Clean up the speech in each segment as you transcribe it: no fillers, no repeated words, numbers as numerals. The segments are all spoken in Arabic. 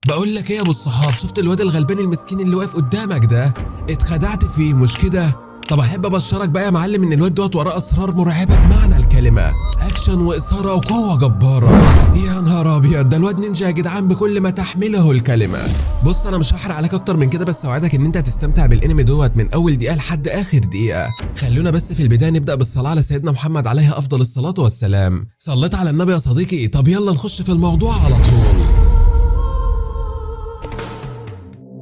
بقول لك ايه يا ابو الصحاب، شفت الواد الغلبان المسكين اللي واقف قدامك ده؟ اتخدعت فيه مش كده؟ طب احب ابشرك بقى يا معلم ان الواد دوت وراه اسرار مرعبه بمعنى الكلمه، اكشن واثاره وقوه جباره. يا نهار ابيض، ده الواد نينجا يا جدعان بكل ما تحمله الكلمه. بص انا مش هحرق عليك اكتر من كده، بس اوعدك ان انت هتستمتع بالانمي دوت من اول دقيقه لحد اخر دقيقه. خلونا بس في البدايه نبدا بالصلاه على سيدنا محمد عليه افضل الصلاه والسلام. صليت على النبي يا صديقي؟ طب يلا نخش في الموضوع على طول.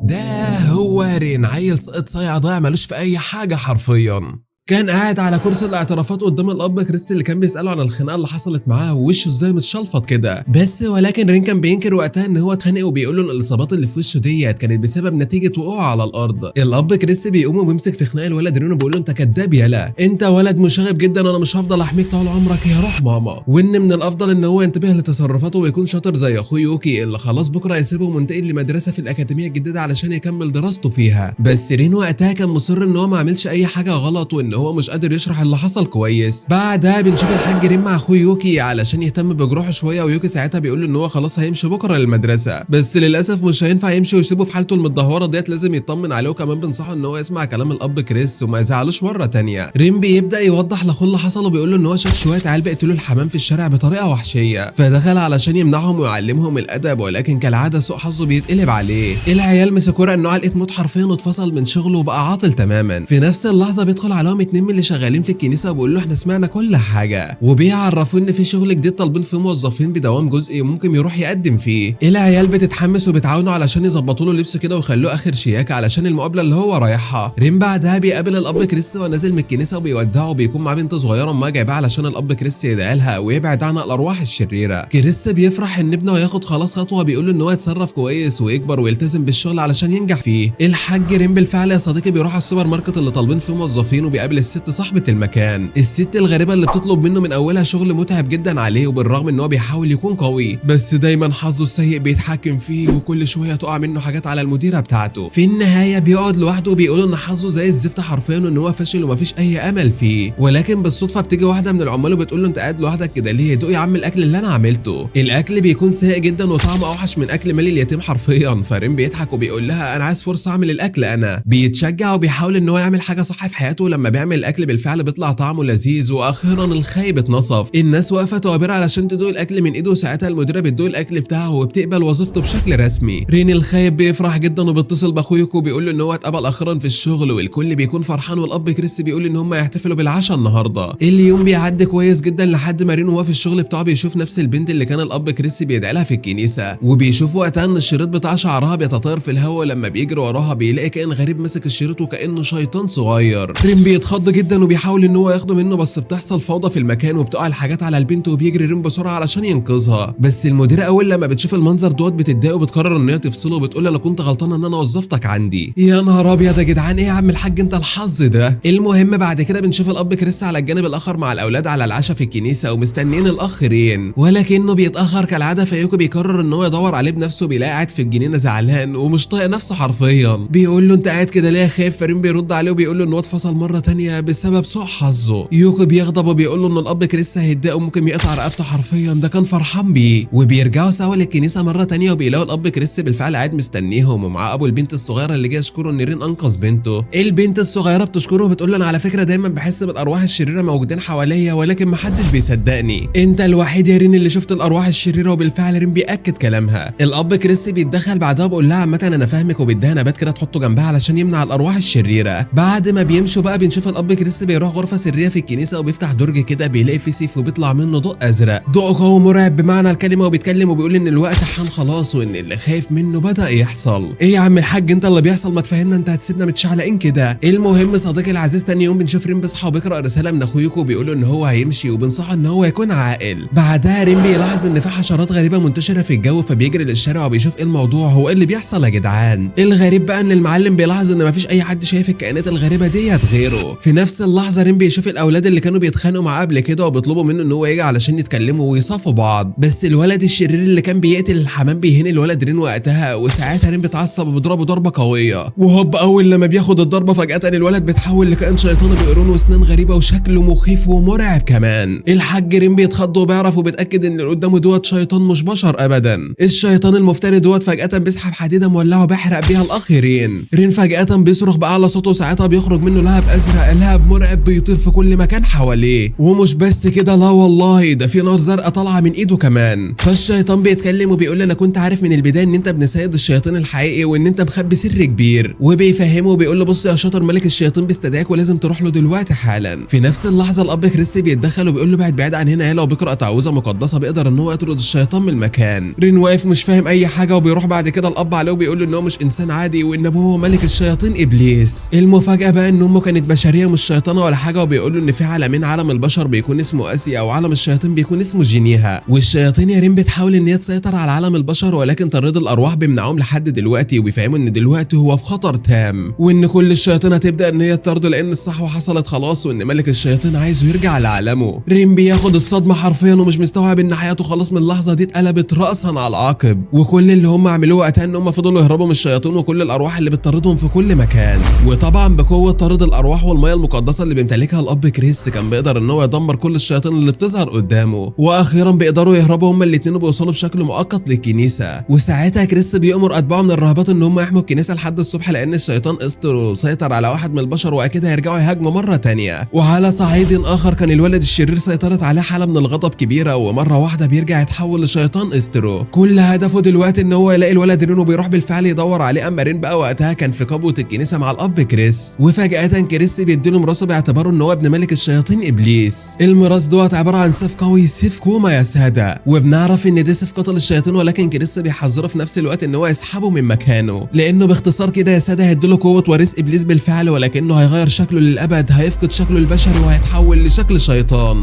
ده هو رين، عيل سقط صايع ضايع ملوش في اي حاجه حرفيا. كان قاعد على كرسي الاعترافات قدام الاب كريستي اللي كان بيساله عن الخناقه اللي حصلت معاه ووشه ازاي متشلفط كده، ولكن رين كان بينكر وقتها ان هو اتخانق وبيقول له ان الاصابات اللي في وشه ديت كانت بسبب نتيجه وقوعه على الارض. الاب كريستي بيقوم وبيمسك في خناق الولد رين وبيقول له انت كداب يالا، انت ولد مشاغب جدا، انا مش هفضل احميك طول عمرك يا روح ماما، وان من الافضل ان هو ينتبه لتصرفاته ويكون شاطر زي اخوه يوكي اللي خلاص بكره هيسيبه ومنتقل لمدرسه في الاكاديميه الجديده علشان يكمل دراسته فيها. بس رين وقتها كان مصر ان هو ما عملش اي حاجه غلط وان هو مش قادر يشرح اللي حصل كويس. بعدها بنشوف الحاج رين مع اخوه يوكي علشان يهتم بجروحه شويه، ويوكي ساعتها بيقول له ان هو خلاص هيمشي بكره للمدرسه، بس للاسف مش هينفع يمشي ويسيبه في حالته المتدهوره ديت، لازم يطمن عليه، وكمان بنصحه ان هو يسمع كلام الاب كريس وما يزعلوش مره تانية. رين بيبدا يوضح لاخوه اللي حصل وبيقول له ان هو شاف شويه عيال بيقتلوا الحمام في الشارع بطريقه وحشيه، فدخل علشان يمنعهم ويعلمهم الادب، ولكن كالعاده سوء حظه بيتقلب عليه. العيال مسكوه انه علقه موت حرفيا واتفصل من شغله وبقى عاطل تماما. في نفس اللحظه بيدخل عليهم اتنين من اللي شغالين في الكنيسه وبيقول له احنا سمعنا كل حاجه، وبيعرفوا ان في شغل جديد طالبين فيه موظفين بدوام جزئي وممكن يروح يقدم فيه. العيال بتتحمس وبتعاونوا علشان يظبطوا له لبسه كده ويخلوه اخر شياكه علشان المقابله اللي هو رايحها. رين بعدها بيقابل الاب كريس ونازل من الكنيسه وبيودعه، وبيكون معاه بنت صغيره ما جايباها علشان الاب كريس يدعي لها ويبعد عنها الارواح الشريره. كريس بيفرح ان ابنه هياخد خلاص خطوه، بيقول له ان هو يتصرف كويس ويكبر ويلتزم بالشغل علشان ينجح فيه. الحاج رين بالفعل يا صديقي بيروح على السوبر ماركت اللي طالبين فيه موظفين وبيقابل الست صاحبه المكان، الست الغريبه اللي بتطلب منه من اولها شغل متعب جدا عليه، وبالرغم ان هو بيحاول يكون قوي بس دايما حظه السيء بيتحكم فيه وكل شويه تقع منه حاجات على المديره بتاعته. في النهايه بيقعد لوحده وبيقول ان حظه زي الزفت حرفيا وان هو فاشل ومفيش اي امل فيه، ولكن بالصدفه بتيجي واحده من العمال وبتقول له انت قاعد لوحدك كده ليه؟ دوق يا عم الاكل اللي انا عملته. الاكل بيكون سيء جدا وطعمه اوحش من اكل مال اليتيم حرفيا. فرين بيضحك وبيقول لها انا عايز فرصه اعمل الاكل انا. بيتشجع وبيحاول ان هو يعمل حاجه صح في حياته، لما بيعمل الاكل بالفعل بيطلع طعمه لذيذ، واخيرا الخايب اتنصف. الناس واقفه توابير علشان تدوق الاكل من ايده، وساعتها المديره بتدوق الاكل بتاعه وبتقبل وظيفته بشكل رسمي. رين الخايب بيفرح جدا وبيتصل باخوه يوكو وبيقول له ان هو اتقبل اخيرا في الشغل، والكل بيكون فرحان، والاب كريس بيقول ان هم يحتفلوا بالعشاء النهارده. اليوم بيعدي كويس جدا لحد ما رين وهو في الشغل بتاعه بيشوف نفس البنت اللي كان الاب كريس بيدعي لها في الكنيسه، وبيشوف وقتها ان الشريط بتاع شعرها بيتطاير في الهواء، لما بيجري وراها بيلاقي كائن غريب ماسك الشريط وكانه شيطان صغير. رين بيتخض جدا وبيحاول ان هو ياخده منه، بس بتحصل فوضى في المكان وبتقع الحاجات على البنت، وبيجري رين بسرعه علشان ينقذها. بس المديره اول لما بتشوف المنظر دوت بتتضايق وبتقرر ان هي تفصله وبتقول انا كنت غلطانه ان انا وظفتك عندي. يا نهار ابيض يا جدعان، ايه يا عم الحاج انت الحظ ده. المهم بعد كده بنشوف الاب كريس على الجانب الاخر مع الاولاد على العشاء في الكنيسه ومستنيين الاخ رين، ولكنه بيتاخر كالعاده، فيوكو بيقرر ان هو يدور عليه بنفسه، بيلاقي قاعد في الجنينه زعلان ومش طايق نفسه حرفيا. بيقول له انت قاعد كده ليه خايف؟ فرين بيرد عليه وبيقول له ان هو اتفصل مره تانية بسبب سوء حظه. يوكو بيغضب وبيقول له ان الاب كريس هيتضايق وممكن يقطع رقبته حرفيا، ده كان فرحان بيه. وبيرجعوا سوا للكنيسه مره تانية وبيلاقوا الاب كريس بالفعل قاعد مستنيهم، ومعاه ابو البنت الصغيره اللي جاي يشكره ان رين انقذ بنته. البنت الصغيره بتشكره وبتقول له انا على فكره دايما بحس بالارواح الشريره موجودين حواليا، ولكن محدش بيصدقني، انت الوحيد يا رين اللي شفت الارواح الشريره. وبالفعل رين بياكد كلامها. الاب كريس بيتدخل بعدها وبيقول لها عامه انا فاهمك، وبيديها نبات كده تحطه جنبها علشان يمنع الارواح الشريره. بعد ما بيمشوا بقى بنشوف الاب كريس بيروح غرفه سريه في الكنيسه وبيفتح درج كده، بيلاقي فيه سيف وبيطلع منه ضوء ازرق، ضوء قوي مرعب بمعنى الكلمه، وبيتكلم وبيقول ان الوقت حان خلاص وان اللي خايف منه بدا يحصل. ايه يا عم الحاج انت اللي بيحصل؟ ما تفهمنا، انت هتسيبنا متشعلقين كده. المهم صديقي العزيز تاني يوم بنشوف رين بيصحى وبيقرا رساله من اخوه يوكو بيقول ان هو هيمشي وبنصحه ان هو يكون عاقل. بعدها رين بيلاحظ ان في حشرات غريبه منتشره في الجو، فبيجري للشارع وبيشوف ايه الموضوع، هو ايه اللي بيحصل يا جدعان. الغريب بقى ان المعلم بيلاحظ ان مفيش اي حد شايف الكائنات الغريبه ديت غيره، في نفس اللحظه رين بيشوف الاولاد اللي كانوا بيتخانقوا معاه قبل كده وبيطلبوا منه ان هو يجي علشان يتكلموا ويصافوا بعض، بس الولد الشرير اللي كان بيقتل الحمام بيهين الولد رين وقتها، وساعتها رين بيتعصب وبيضربه ضربه قويه، وهوب اول لما بياخد الضربه فجاه الولد بيتحول لكائن شيطاني بقرون واسنان غريبه وشكله مخيف ومرعب كمان. الحاج رين بيتخض وبيعرف وبيتاكد ان اللي قدامه دوت شيطان مش بشر ابدا. الشيطان المفتري دوت فجاه بيسحب حديده مولعه وبيحرق بيها الاخرين. رين فجاه بيصرخ باعلى صوته وساعتها بيخرج منه لهب ازرق، لهب مرعب بيطير في كل مكان حواليه، ومش بس كده لا والله ده في نار زرقاء طالعه من ايده كمان. فالشيطان بيتكلم وبيقول له انا كنت عارف من البدايه ان انت ابن سيد الشياطين الحقيقي وان انت مخبي سر كبير، وبيفهمه وبيقول له بص يا شاطر ملك الشياطين بيستدعيك ولازم تروح له دلوقتي حالا. في نفس اللحظه الاب كريس بيتدخل وبيقول له بعد عن هنا، يالا وبيقرا تعويذه مقدسه بيقدر ان هو يطرد الشيطان من المكان. رين واقف مش فاهم اي حاجه، وبيروح بعد كده الاب عليه وبيقول له ان هو مش انسان عادي وان ابوه هو ملك الشياطين ابليس. المفاجاه بقى ان امه كانت بشريه مش شيطانه ولا حاجه، وبيقول له ان في عالمين، عالم البشر بيكون اسمه اسيا وعالم الشياطين بيكون اسمه جينيها، والشياطين يا رين بتحاول ان هي تسيطر على عالم البشر ولكن ترد الارواح بيمنعهم لحد دلوقتي، وبيفهموا ان دلوقتي هو في خطر تام وان كل الشياطين هتبدا ان هي تطرده لان الصحوه حصلت خلاص وان ملك الشياطين عايزه يرجع لعالمه. رين بياخد الصدمه حرفيا ومش مستوعب ان حياته خلاص من اللحظه دي اتقلبت راسا على عقب، وكل اللي هم عملوه وقتها ان هم فضلوا يهربوا من الشياطين وكل الارواح اللي بتطاردهم في كل مكان. وطبعا بقوه طرد الارواح والميه المقدسه اللي بيمتلكها الاب كريس كان بيقدر ان هو يدمر كل الشياطين اللي بتظهر قدامه، واخيرا بيقدروا يهربوا هم الاثنين وبيوصلوا بشكل مؤقت للكنيسه. وساعتها كريس بيأمر اتباعه من الراهبات ان هم يحموا الكنيسه لحد الصبح لان الشيطان استرو سيطر على واحد من البشر واكيد هيرجعوا يهاجموا مره ثانيه. وعلى صعيد اخر كان الولد الشرير سيطرت عليه حاله من الغضب كبيره ومره واحده بيرجع يتحول لشيطان استرو. كل هدفه دلوقتي ان هو يلاقي الولد رين وبيروح بالفعل يدور عليه. اما رين بقى وقتها كان في قبوه الكنيسه مع الاب كريس، وفجاه كريس بيديله ميراثه باعتباره ان هو ابن ملك الشياطين ابليس. الميراث دوت عباره عن سيف قوي، سيف كوما يا ساده، وبنعرف ان ده سيف قتل الشياطين ولكن كريس بيحذره في نفس الوقت ان هو يسحبه من مكانه لانه باختصار كده يا ساده هيديله قوه ورث ابليس بالفعل ولكنه هيغير شكله للابد، هيفقد شكله البشري وهيتحول لشكل شيطان.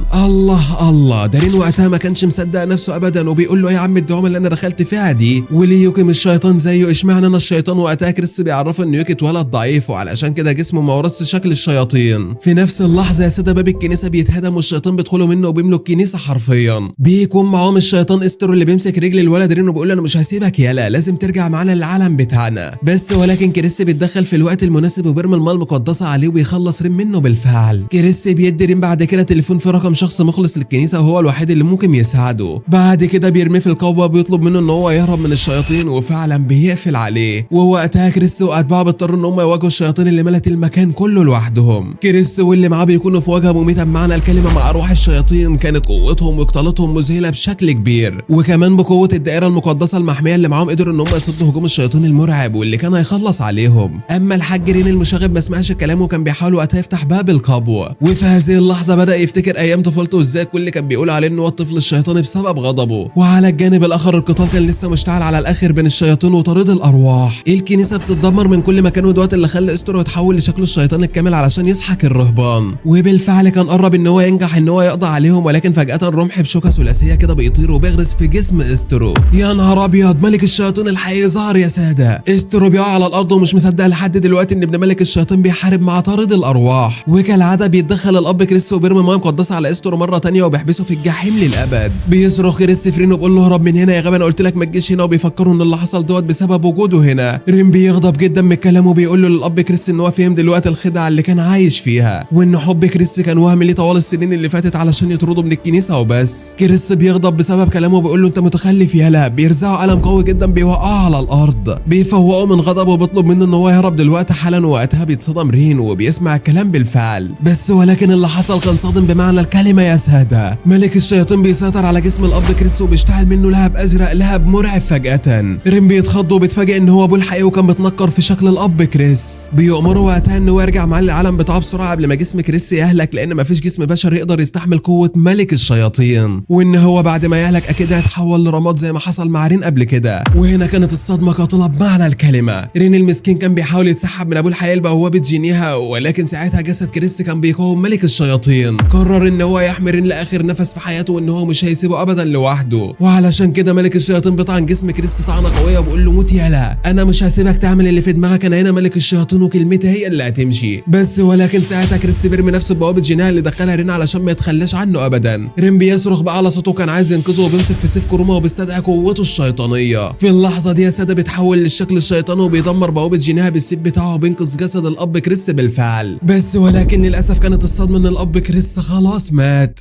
الله ده رين وقتها ما كانش مصدق نفسه ابدا وبيقول له يا عم الدعوه اللي انا دخلت فيها دي وليه يوكي مش شيطان زيه، اشمعنى انا الشيطان؟ وقتها كريس بيعرفه ان يوكي اتولد ضعيف وعلشان كده جسمه ما ورثش شكل الشياطين. في نفس اللحظه يا ساده باب الكنيسه بيتهدم والشيطان بيدخلوا منه وبيملوا الكنيسه حرفيا. بيكون معاهم الشيطان استرو اللي بيمسك رجل الولد رين وبيقول له انا مش هسيبك يالا، لازم ترجع معانا للعالم بتاعنا. بس ولكن كريس بيتدخل في الوقت المناسب وبيرمي الماء المقدسه عليه وبيخلص رين منه بالفعل. كريس بيدي رين بعد كده تليفون في رقم شخص مخلص للكنيسه وهو الوحيد اللي ممكن يساعده. بعد كده بيرميه في القوه وبيطلب منه ان هو يهرب من الشياطين وفعلا بيقفل عليه. ووقتها كريس واتباعه بيضطروا ان هم يواجهوا الشياطين اللي ملت المكان كله لوحدهم. كريس واللي معاه بيكونوا في واجهه مميته بمعنى الكلمه مع ارواح الشياطين، كانت قوتهم وقتالتهم مذهله بشكل كبير، وكمان بقوه الدائره المقدسه المحميه اللي معاهم قدروا ان هم يصدوا هجوم الشياطين المرعب واللي كان هيخلص عليهم. اما الحاج رين المشاغب ما سمعش الكلام وكان بيحاول وقتها يفتح باب القبوه، وفي هذه اللحظه بدا يفتكر ايام طفولته وازاي الكل كان بيقول عليه ان هو الطفل الشيطاني بسبب غضبه. وعلى الجانب الاخر القتال كان لسه مشتعل على الاخر بين الشياطين وطريد الارواح. الكنيسه بتتدمر من كل مكان ودوت اللي خلى استرو يتحول لشكله الشيطان الكامل علشان يسحق الرهبان، وبالفعل كان قرب ان هو ينجح ان هو يقضي عليهم ولكن فجاه رمح بشوكه ثلاثيه كده بيطير وبيغرس في جسم استرو. يا نهار ابيض، ملك الشياطين الحقيقي ظهر يا ساده. استرو بيقع على الارض ومش مصدق لحد دلوقتي ان ابن ملك الشياطين بيحارب مع طارد الارواح، وكالعاده بيتدخل الاب كريس وبيرمي ميه مقدسه على استرو مره ثانيه وبيحبسه في الجحيم للابد. بيصرخ كريس في رين وبيقول له اهرب من هنا يا غبي، انا قلت لك ما تجيش هنا، وبيفكروا ان اللي حصل دوت بسبب وجوده هنا. رين بيغضب جدا من الكلام وبيقول له للاب كريس ان هو فهم دلوقتي الخدعه اللي كان عايش فيها وان حب كريس كان وهم ليه طوال السنين اللي فاتت علشان يطرده من الكنيسه وبس. كريس بيغضب بسبب كلامه وبيقول له انت متخلف يالا. بيرزعه قلم قوي جدا بيوقعه على الارض، بيفوقه من غضبه وبيطلب منه ان هو يهرب دلوقتي حالا. وقتها بيتصدم رين وبيسمع الكلام بالفعل، بس ولكن اللي حصل كان صادم بمعنى الكلمه يا ساده. ملك الشياطين بيسيطر على جسم الاب كريس وبيشتعل منه لهب ازرق، لهب مرعب. فجاه رين بيتخض وبيتفاجئ ان هو ابوه الحقيقي وكان بيتنكر في شكل الاب كريس. بيأمره وقتها ان هو يرجع معاه للعالم بتاعه بسرعه قبل ما جسم كريس يهلك لان مفيش جسم بشري يقدر يستحمل قوه ملك الشياطين، وان هو بعد ما يهلك اكيد هيتحول لرماد زي ما حصل مع رين قبل كده. وهنا كانت الصدمه قاتله بمعنى الكلمه. رين المسكين كان بيحاول يتسحب من ابوه الحقيقي لبوابه جينيها ولكن ساعتها جسد كريس كان بيقاوم ملك الشياطين. قرر ان هو يحمي رين لاخر نفس في حياته وان هو مش هيسيبه ابدا لوحده، وعلشان كده ملك الشياطين بيطعن جسم كريس طعنه قويه وبيقول له موت يالا، انا مش هسيبك تعمل اللي في دماغك، انا هنا ملك الشياطين وكلمتي هي اللي هتمشي. بس بس ولكن ساعتها كريس بيرمي نفسه ببوابه جناح اللي دخلها رين علشان ما يتخلاش عنه ابدا. رين بيصرخ بقى على صوته، كان عايز ينقذه وبيمسك في سيف كروما وبيستدعي قوته الشيطانيه. في اللحظه دي يا ساده بيتحول للشكل الشيطاني وبيدمر بوابه جناح بالسيف بتاعه وبينقذ جسد الاب كريس بالفعل. بس ولكن للاسف كانت الصدمه ان الاب كريس خلاص مات.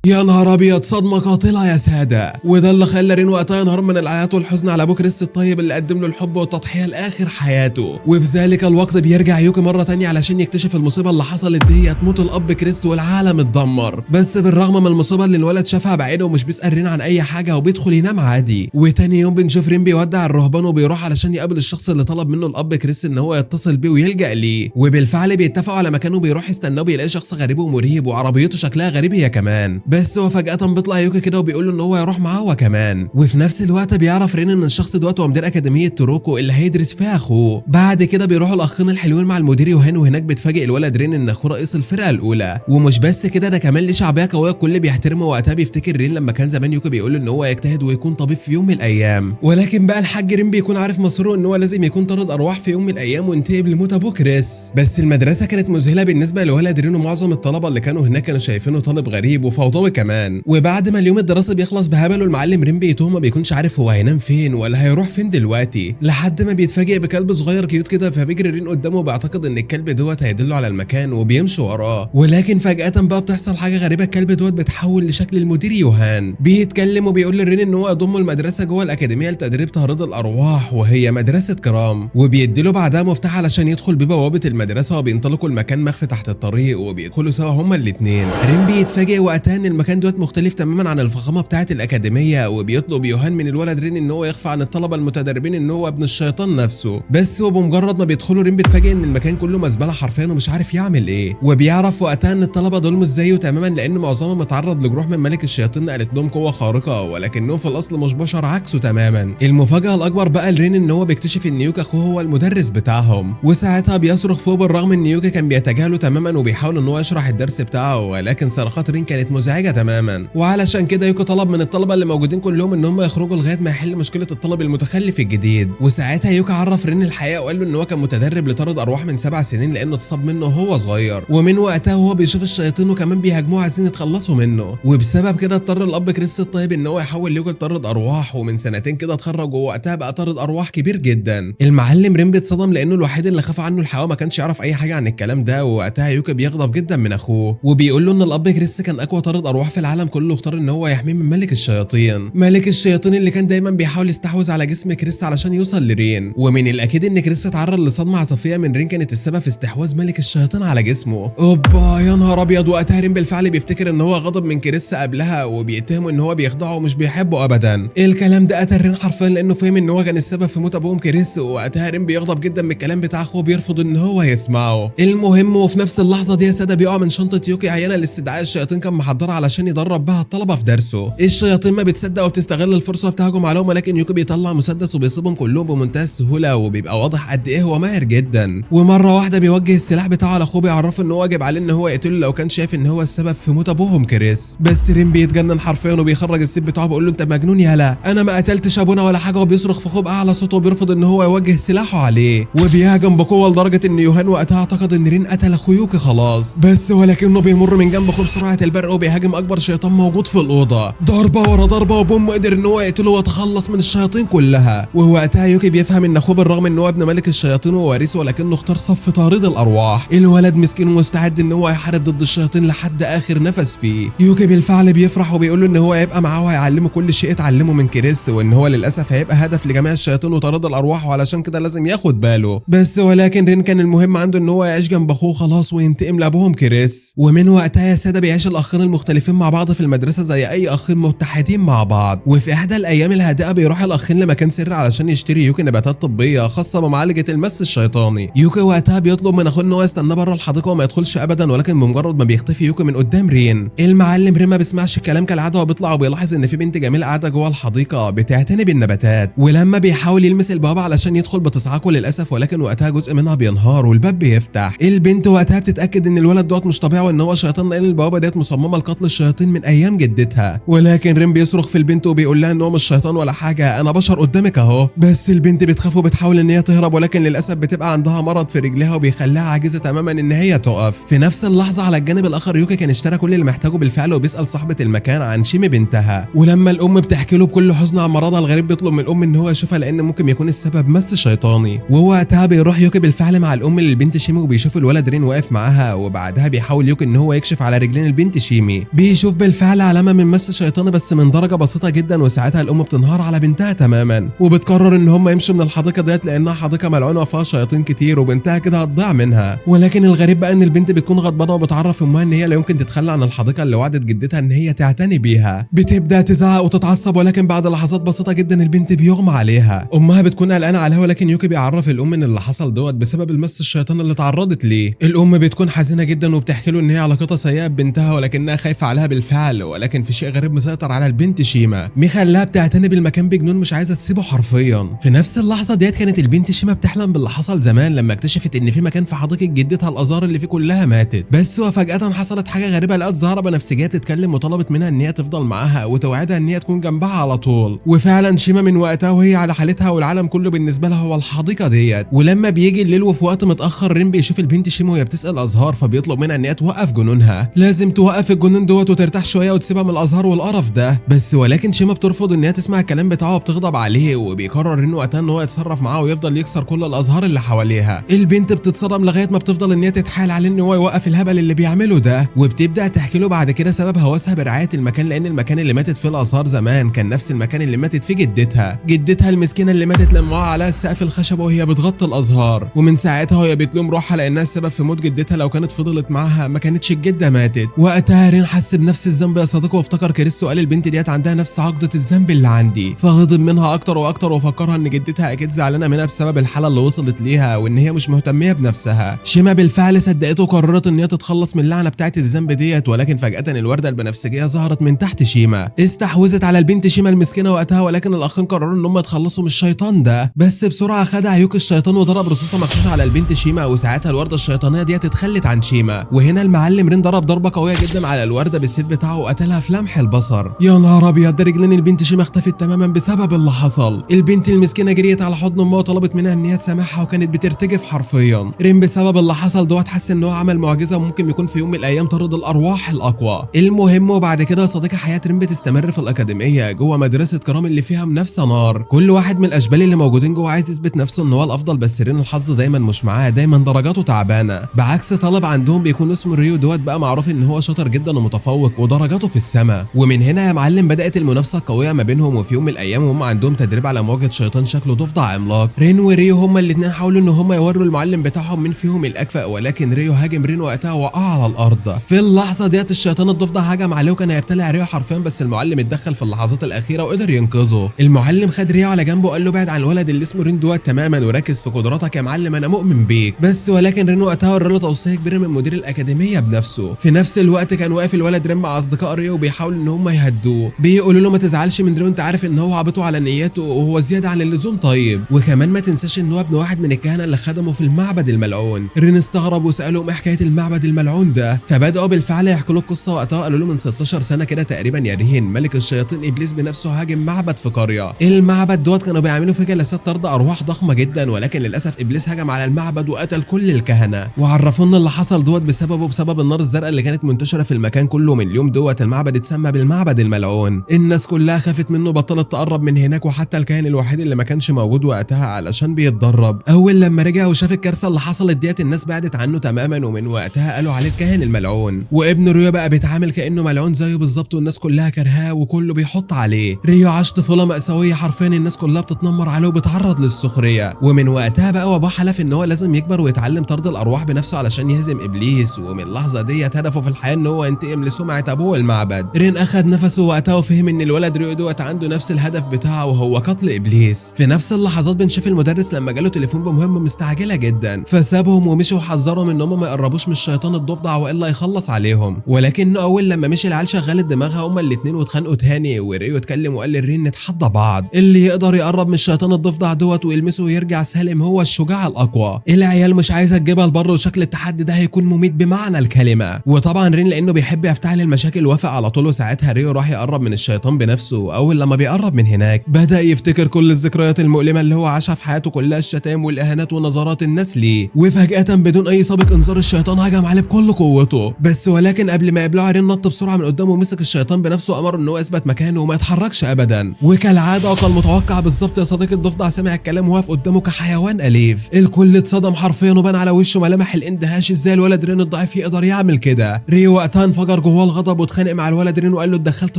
يا نهار ابيض، صدمه قاتله يا ساده، وده اللي خلى رين وقتها ينهار من العياط والحزن على ابو كريس الطيب اللي قدم له الحب والتضحيه لاخر حياته. وفي ذلك الوقت بيرجع يوكي مره تانية علشان يكتشف المصيبه اللي حصلت دي هي موت الاب كريس والعالم اتدمر. بس بالرغم من المصيبه اللي الولد شافها بعينه ومش بيسال رين عن اي حاجه وبيدخل ينام عادي. وتاني يوم بنشوف رين بيودع الرهبان وبيروح علشان يقابل الشخص اللي طلب منه الاب كريس ان هو يتصل بيه ويلجأ ليه، وبالفعل بيتفقوا على مكانه وبيروح يستناه بيلاقي شخص غريب ومريب وعربيته شكلها غريب هي كمان. بس هو فجأة بيطلع يوكي كده وبيقول له ان هو يروح معاه هو كمان. وفي نفس الوقت بيعرف رين ان الشخص دوت هو مدير اكاديميه توروكو اللي هيدرس فيها اخوه. بعد كده بيروحوا الاخين الحلوين مع المدير يوهان، وهناك بيتفاجئ الولد رين ان اخوه رئيس الفرقه الاولى. ومش بس كده، ده كمان ليه شعبيه قويه الكل بيحترمه. وقتها بيفتكر رين لما كان زمان يوكي بيقول له ان هو يجتهد ويكون طبيب في يوم من الايام. ولكن بقى الحاج رين بيكون عارف مصيره ان هو لازم يكون طارد ارواح في يوم من الايام وينتهي لموت ابوه كريس. بس المدرسه كانت مذهله بالنسبه لولد رين، ومعظم الطلبه اللي كانوا هناك كانوا شايفينه طالب غريب وفوضوي كمان. وبعد ما اليوم الدراسي بيخلص بهبله، المعلم رين بيتوه ما بيكونش عارف هو هينام فين ولا هيروح فين دلوقتي، لحد ما بيتفاجئ بكلب صغير كيوت كده. فبيجري رين قدامه وبيعتقد ان الكلب دوت هيدله على المكان وبيمشي وراه. ولكن فجأة بقى بتحصل حاجه غريبه، الكلب دوت بيتحول لشكل المدير يوهان. بيتكلم وبيقول لرين ان هو يضمه المدرسه جوه الاكاديميه لتدريب تهريض الارواح وهي مدرسه كرام، وبيديله بعدها مفتاح علشان يدخل ببوابه المدرسه. وبينطلقوا المكان مخفي تحت الطريق وبيدخلوا سوا هما الاثنين. رين بيتفاجئ وقتها ان المكان دوت مختلف تماما عن الفخامه بتاعه الاكاديميه، وبيطلب يوهان من الولد رين ان هو يخفى عن الطلبه المتدربين ان هو ابن الشيطان نفسه. بس وبمجرد ما بيدخلوا رين بيتفاجئ ان المكان كله مزبله حرفيا ومش عارف يعمل ايه. وبيعرف وقتها ان الطلبه دول مش زيه تماما، لان معظمهم اتعرض لجروح من ملك الشياطين قالت لهم قوه خارقه، ولكنهم في الاصل مش بشر عكسه تماما. المفاجاه الاكبر بقى لرين ان هو بيكتشف ان يوكا اخوه هو المدرس بتاعهم، وساعتها بيصرخ فوق بالرغم ان يوكا كان بيتجاهله تماما وبيحاول ان هو يشرح الدرس بتاعه. ولكن صرخات رين كانت مزعجه تماما، وعلشان كده يوكا طلب من الطلبه اللي موجودين كلهم ان هم يخرجوا لغايه ما يحل مشكله الطالب المتخلف الجديد. وساعتها يوكا عرف رين الحقيقه وقال له ان هو كان متدرب لطرد ارواح من 7 سنين لانه اتصاب منه وهو صغير، ومن وقتها وهو بيشوف الشياطين وكمان بيهاجموه عايزين يتخلصوا منه. وبسبب كده اضطر الاب كريس الطيب ان هو يحول يوكا لطرد ارواح، ومن سنتين كده اتخرج ووقتها بقى طارد ارواح كبير جدا. المعلم رين بيتصدم لانه الوحيد اللي خاف عنه الحقيقه ما كانش يعرف اي حاجه عن الكلام ده. ووقتها يوكا بيغضب جدا من اخوه وبيقول له ان الاب كريس كان اقوى طارد ارواح في العالم كله، اختار ان هو يحميه من ملك الشياطين. ملك الشياطين اللي كان دايما بيحاول يستحوذ على جسم كريس علشان يوصل لرين. ومن الاكيد ان كريس اتعرض لصدمه عاطفيه من رين كانت السبب في استحواذ ملك الشياطين على جسمه. اوبا يا نهار ابيض، وقتها رين بالفعل بيفتكر ان هو غضب من كريس قبلها وبيتهمه ان هو بيخدعه ومش بيحبه ابدا. الكلام ده قتل رين حرفيا لانه فهم ان هو كان السبب في موت ابوهم كريس. ووقتها رين بيغضب جدا من الكلام بتاع اخوه بيرفض ان هو يسمعه. المهم وفي نفس اللحظه دي يا ساده بيقع من شنطه يوكي عينه لاستدعاء الشياطين كان محضرها علشان يدرب بها الطلبه في درسه. الشياطين ما بتصدق وبتستغل الفرصه وبتهجم عليهم، ولكن يوكي بيطلع مسدس وبيصيبهم كلهم بمنتهى السهوله وبيبقى واضح قد ايه هو ماهر جدا. ومره واحده بيوجه السلاح بتاعه على اخوه بيعرفه ان هو واجب عليه ان هو يقتله لو كان شايف ان هو السبب في موت ابوهم كريس. بس رين بيتجنن حرفيا وبيخرج السيف بتاعه بيقول له انت مجنون يالا، انا ما قتلتش ابونا ولا حاجه. وبيصرخ في اخوه باعلى صوته وبيرفض ان هو يوجه سلاحه عليه، وبيهاجم بقوه لدرجه ان يوهان وقتها اعتقد ان رين قتل اخو يوكي خلاص. بس ولكنه بيمر من جنب اخوه بسرعه البرق وبيهاجم اكبر شيطان موجود في الاوضه، ضربه ورا ضربه وبوم قدر ان هو يقتله ويتخلص من الشياطين كلها. ووقتها يوكي بيفهم ان اخوه بالرغم ان هو ابن ملك الشياطين ووارثه ولكنه اختار صف طارد الارواح. الولد مسكين ومستعد ان هو يحارب ضد الشياطين لحد اخر نفس فيه. يوكي بالفعل بيفرح وبيقول له ان هو هيبقى معاه وهيعلمه كل شيء اتعلمه من كريس، وان هو للاسف هيبقى هدف لجميع الشياطين وطارد الارواح وعلشان كده لازم ياخد باله. بس ولكن رين كان المهم عنده ان هو يعيش جنب اخوه خلاص وينتقم لابوهم كريس. ومن وقتها يا ساده بيعيش الاخين المختلفين مع بعض في المدرسه زي اي اخين متحدين مع بعض. وفي احدى الايام الهادئه بيروح الاخين لمكان سري علشان يشتري يوكي نباتات طبيه خاصه بمعالجه المس الشيطاني. يوكي وقتها بيطلب من اخوه ان هو يستناه بره الحديقه وما يدخلش ابدا، ولكن بمجرد ما بيختفي يوكي من قدام رين، المعلم رين ما بيسمعش الكلام كالعاده وبيطلع وبيلاحظ ان في بنت جميله قاعده جوه الحديقه بتعتني بالنباتات. ولما بيحاول يلمس البوابه علشان يدخل بتصعقه للاسف، ولكن وقتها جزء منها بينهار والباب بيفتح. البنت وقتها بتتاكد ان الولد دوت مش طبيعي وان هو شيطان لان البوابه ديت مصممه لقتل قتل الشياطين من ايام جدتها. ولكن رين بيصرخ في البنت وبيقول لها ان هو مش شيطان ولا حاجه، انا بشر قدامك اهو. بس البنت بتخاف وبتحاول ان هي تهرب، ولكن للاسف بتبقى عندها مرض في رجلها وبيخليها عاجزه تماما ان هي تقف. في نفس اللحظه على الجانب الاخر يوكي كان اشترى كل اللي محتاجه بالفعل وبيسال صاحبه المكان عن شيمي بنتها. ولما الام بتحكي له بكل حزن عن مرضها الغريب بيطلب من الام ان هو يشوفها لان ممكن يكون السبب مس شيطاني. ووقتها بيروح يوكي بالفعل مع الام للبنت شيمي وبيشوف الولد رين واقف معاها. وبعدها بيحاول يوكي ان هو يكشف على رجلين البنت شيمي، بيشوف بالفعل علامه من مس شيطاني بس من درجه بسيطه جدا. وساعتها الام بتنهار على بنتها تماما وبتقرر ان هم يمشوا من الحديقه ديت لانها حديقه ملعونه وفيها شياطين كتير وبنتها كده هتضيع منها. ولكن الغريب بقى ان البنت بتكون غضبانه وبتعرف امها ان هي لا يمكن تتخلى عن الحديقه اللي وعدت جدتها ان هي تعتني بيها. بتبدا تزعق وتتعصب، ولكن بعد لحظات بسيطه جدا البنت بيغمى عليها. امها بتكون قلقانه عليها، ولكن يوكي بيعرف الام ان اللي حصل دوت بسبب المس الشيطان اللي اتعرضت ليه. الام بتكون حزينه جدا وبتحكي له ان هي علاقتها سيئه ببنتها ولكنها خايفه عليها بالفعل. ولكن في شيء غريب مسيطر على البنت شيما مخليها بتعتني بالمكان بجنون مش عايزه تسيبه حرفيا. في نفس اللحظه ديت كانت البنت شيما بتحلم باللي حصل زمان لما اكتشفت ان في مكان في حديقه جدتها الازهار اللي فيه كلها ماتت. بس وفجاه حصلت حاجه غريبه، لقت زهره بنفسجيه بتتكلم وطلبت منها ان هي تفضل معاها وتوعدها ان هي تكون جنبها على طول. وفعلا شيما من وقتها وهي على حالتها والعالم كله بالنسبه لها هو الحديقه ديت. ولما بيجي الليل وفي وقت متاخر رين بيشوف البنت شيما وهي بتسال ازهار، فبيطلب منها ان هي توقف جنونها، لازم توقف الجنون دوت وترتاح شويه وتسيبها من الازهار والقرف ده. بس ولكن شيما بترفض ان هي تسمع الكلام بتاعه وبتغضب عليه. وبيقرر رين وقتها ان هو يتصرف معاه ويفضل يكسر كل الازهار اللي حواليها. البنت بتتصدم لغايه ما بتفضل ان هي تتحايل عليه ان هو يوقف الهبل اللي بيعمله ده. وبتبدا تحكي له بعد كده سبب هوسها برعايه المكان، لان المكان اللي ماتت فيه الازهار زمان كان نفس المكان اللي ماتت فيه جدتها المسكينه اللي ماتت لما وقع عليها السقف الخشبه وهي بتغطي الازهار. ومن ساعتها وهي بتلوم روحها لانها السبب في موت جدتها، لو كانت فضلت معاها ما كانتش الجده ماتت. وقتها رين حس بنفس الذنب يا صديقي وافتكر كريس وقال البنت ديت عندها نفس عقده الذنب اللي عندي، فغضب منها اكتر واكتر وفكرها ان جدتها اكيد زعلانه منها بسبب الحاله اللي وصلت ليها وان هي مش مهتميه بنفسها. شيما بالفعل صدقته وقررت ان هي تتخلص من اللعنه بتاعه الذنب ديت. ولكن فجاه الورده البنفسجيه ظهرت من تحت شيما، استحوذت على البنت شيما المسكينه وقتها. ولكن الاخين قرروا ان هم يتخلصوا من الشيطان ده. بس بسرعه خدع يوكي الشيطان وضرب رصاصه مغشوشه على البنت شيما، وساعتها الورده الشيطانيه ديت اتخلت عن شيما. وهنا المعلم رين ضرب ضربه قويه جدا على الورده بالسيف بتاعه وقتلها في لمح البصر. يا نهار ابيض، ده رجلين البنت شيما اختفت تماما بسبب اللي حصل. البنت المسكينه جريت على حضن امها وطلبت منها ان هي تسامحها وكانت بترتجف حرفيا. رين بسبب اللي حصل دوت حس ان هو عمل معجزه وممكن يكون في يوم من الايام طرد الارواح الاقوى. المهم وبعد كده يا صديقي حياه رين بتستمر في الاكاديميه جوه مدرسه كرام اللي فيها منافسه نار. كل واحد من الاشبال اللي موجودين جوه عايز يثبت نفسه ان هو الافضل، بس رين الحظ دايما مش معاه، دايما درجاته تعبانه. بعكس طالب عندهم بيكون اسمه ريو دوت بقى معروف ان هو شاطر جدا ومتفوق ودرجاته في السماء. ومن هنا يا معلم بدات المنافسه القويه ما بينهم. وفي يوم من الايام وهم عندهم تدريب على مواجهه شيطان شكله ضفدع عملاق، رين وريو هما الاثنين حاولوا ان هما يوروا المعلم بتاعهم مين فيهم الاكفأ. ولكن ريو هاجم رين وقتها وقع على الارض. في اللحظه ديت الشيطان الضفدع هجم عليه وكان هيبتلع ريو حرفيا، بس المعلم اتدخل في اللحظات الاخيره وقدر ينقذه. المعلم خد ريو على جنبه وقال له بعد عن الولد اللي اسمه رين دوت تماما وركز في قدراتك يا معلم، انا مؤمن بيك. بس ولكن رين وقتها ورى له توصيه كبيره من مدير الاكاديميه بنفسه. في نفس الوقت كان واقف الولد رين مع اصدقاء ريو وبيحاولوا ان هم يهدوه، بيقولوا له ما تزعلش من ريو، انت عارف ان هو عبطه على نيته وهو زياده عن اللزوم طيب، وكمان ما تنساش ان هو ابن واحد من الكهنه اللي خدموا في المعبد الملعون. رين استغرب وسالهم ايه حكايه المعبد الملعون ده، فبداوا بالفعل يحكوا له القصه. وقتها قالوا له من 16 سنه كده تقريبا يا رهين ملك الشياطين ابليس بنفسه هاجم معبد في قريه. المعبد دوت كانوا بيعملوا فيه جلسات طرد ارواح ضخمه جدا، ولكن للاسف ابليس هجم على المعبد وقتل كل الكهنه. وعرفونا اللي حصل دوت بسبب النار الزرقاء اللي كانت منتشره في المكان كله. من اليوم دوت المعبد اتسمى بالمعبد الملعون. الناس كلها خافت منه، بطلت تقرب من هناك، وحتى الكاهن الوحيد اللي ما كانش موجود وقتها علشان بيتدرب. اول لما رجع وشاف الكارثه اللي حصلت ديت الناس بعدت عنه تماما، ومن وقتها قالوا عليه الكاهن الملعون. وابن ريو بقى بيتعامل كانه ملعون زيه بالظبط، والناس كلها كرهاه وكله بيحط عليه. ريو عاش طفوله مأساويه حرفيا، الناس كلها بتتنمر عليه وبتعرض للسخريه. ومن وقتها بقى وباه حلف ان هو لازم يكبر ويتعلم طرد الارواح بنفسه علشان يهزم ابليس. ومن اللحظه ديت هدفه في الحياه ان هو ينتقم لسمعه ابوه المعبد. رين اخد نفسه وقتها وفهم ان الولد ريو دوت عنده نفس الهدف بتاعه وهو قتل ابليس. في نفس اللحظات بنشوف المدرس لما جاله تليفون بمهمه مستعجله جدا، فسابهم ومشي وحذرهم ان هم ما يقربوش من الشيطان الضفدع والا يخلص عليهم. ولكن اول لما مشي العيال شغلت دماغها هما الاثنين واتخانقوا تاني، وريو اتكلم وقال لرين نتحدى بعض، اللي يقدر يقرب من الشيطان الضفدع دوت ويلمسه ويرجع سالم هو الشجاع الاقوى. العيال مش عايزه تجيبها لبره، وشكل التحدي ده هيكون مميت بمعنى الكلمه. وطبعا رين لانه بيحب يفتح لي المشاكل وافق على طول، وساعتها ريو راح يقرب من الشيطان بنفسه. اول لما بيقرب من هناك بدا يفتكر كل الذكريات المؤلمه اللي هو عاشها في حياته كلها، الشتائم والاهانات ونظرات الناس ليه. وفجاه بدون اي سابق انذار الشيطان هجم عليه بكل قوته، بس ولكن قبل ما يبلعه رين نط بسرعه من قدامه ومسك الشيطان بنفسه، امر ان هو يثبت مكانه وما يتحركش ابدا. وكالعاده وكان متوقع بالظبط يا صديقي الضفدع سمع الكلام وواقف قدامه كحيوان اليف. الكل اتصدم حرفيا وبان على وشه ملامح الاندهاش، ازاي الولد رين الضعيف يقدر يعمل كده. ريو وقتها انفجر جواه الغضب واتخانق مع الولد رين وقال له اتدخلت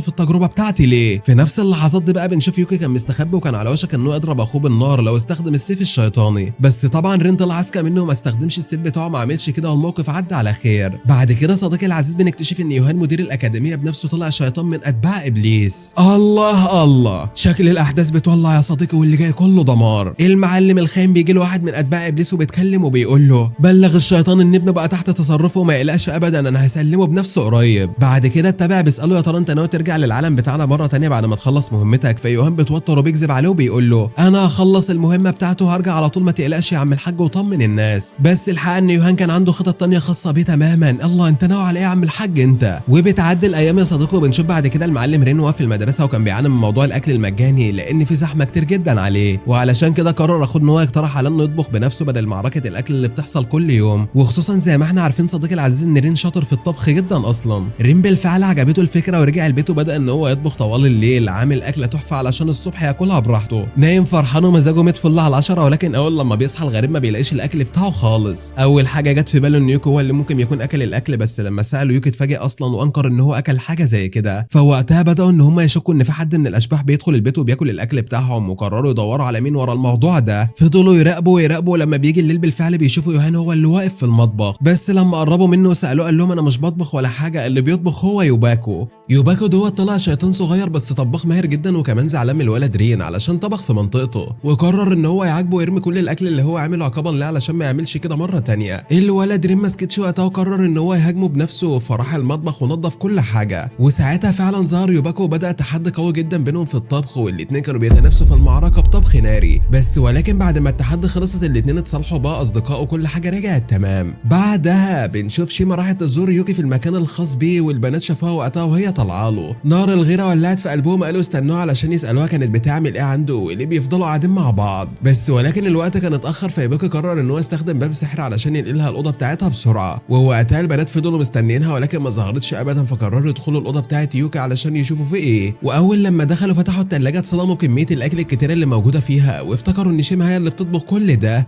في التجربه بتاعتي ليه. في نفس اللحظات دي بقى بنشوف يوكي كان مستخبي وكان على وشك انه يضرب اخوه بالنار لو استخدم السيف الشيطاني، بس طبعا رين طلع اذكى منه وما استخدمش السيف بتاعه، ما عملش كده والموقف عدى على خير. بعد كده صديقي العزيز بنكتشف ان يوهان مدير الاكاديميه بنفسه طلع شيطان من اتباع ابليس. الله شكل الاحداث بتولع يا صديقي واللي جاي كله دمار. المعلم الخاين بيجي له واحد من اتباع ابليس وبيتكلم وبيقول له بلغ الشيطان ان ابنه بقى تحت تصرفه وما يقلقش ابدا، انا هسلمه بنفسه قريب. بعد كده التابع بيساله يا ترى انت ناوي ترجع للعالم بتاعنا مره ثانيه بعد ما تخلص مهمتك؟ فيوهان بيتوتر وبيكذب عليه وبيقول له انا هخلص المهمه بتاعته وهرجع على طول، ما تقلقش يا عم الحاج وطمن الناس. بس الحقيقه ان يوهان كان عنده خطط ثانيه خاصه بيه تماما. الله انت ناوي على ايه يا عم الحاج انت؟ وبتعدي الايام يا صديقي وبنشوف بعد كده المعلم رين واقف في المدرسه وكان بيعاني من موضوع الاكل المجاني لان في زحمه كتير جدا عليه، وعلشان كده قرر اخوه ان هو يقترح على انه يطبخ بنفسه بدل معركه الاكل اللي بتحصل كل يوم. وخصوصا زي ما احنا عارفين صديقي العزيز ان رين شاطر في الطبخ جدا اصلا. رين بالفعل عجبته الفكره ورجع البيت وبدا ان هو يطبخ طوال الليل، عامل اكله تحفه علشان الصبح ياكلها براحته. نايم فرحان ومزاجه متفل على العشره، ولكن اول لما بيصحى الغريب ما بيلاقيش الاكل بتاعه خالص. اول حاجه جت في باله ان يوكي هو اللي ممكن يكون اكل الاكل، بس لما ساله يوكي اتفاجئ اصلا وانكر ان هو اكل حاجه زي كده. فوقتها بداوا ان هم يشكوا ان في حد من الاشباح بيدخل البيت وبياكل الاكل بتاعهم، وقرروا يدوروا على مين ورا الموضوع ده. فضلوا يراقبوا لما بيجي الليل بالفعل بيشوفوا يوهان هو اللي واقف في المطبخ، بس لما قربوا منه وسالوه قال لهم انا مش بطبخ ولا حاجه، اللي بيطبخ هو يوباكو. يوباكو ده طلع شيطان صغير بس طباخ ماهر جدا، وكمان زعلان من الولد رين علشان طبخ في منطقته، وقرر ان هو يعاقبه ويرمي كل الاكل اللي هو عامله عقابا ليه علشان ما يعملش كده مره تانية. الولد رين ما سكتش وقتها وقرر ان هو يهاجمه بنفسه، فراح المطبخ ونظف كل حاجه. وساعتها فعلا ظهر يوباكو وبدا تحدي قوي جدا بينهم في الطبخ، والاتنين كانوا بيتنافسوا في المعركه بطبخ ناري. بس ولكن بعد ما التحدي خلصت الاتنين اتصالحوا بقى اصدقاء وكل حاجه رجعت تمام. بعدها بنشوف شيما راحت تزور يوكي في المكان الخاص بيه، والبنات شافوها وقتها وهي طالعه له. نار الغيره ولعت في قلبهم، قالوا استنوها علشان يسالوها كانت بتعمل ايه عنده وليه بيفضلوا قاعدين مع بعض. بس ولكن الوقت كان اتاخر، فيوباكو قرر ان هو يستخدم باب سحر علشان ينقلها الاوضه بتاعتها بسرعه. ووقتها البنات فضلوا مستنيينها ولكن ما ظهرتش ابدا، فقرروا يدخلوا الاوضه بتاعت يوكي علشان يشوفوا في ايه. واول لما دخلوا فتحوا الثلاجه اتصدموا كميه الاكل الكتير اللي موجوده فيها، وافتكروا ان شيما هي اللي بتطبخ كل ده.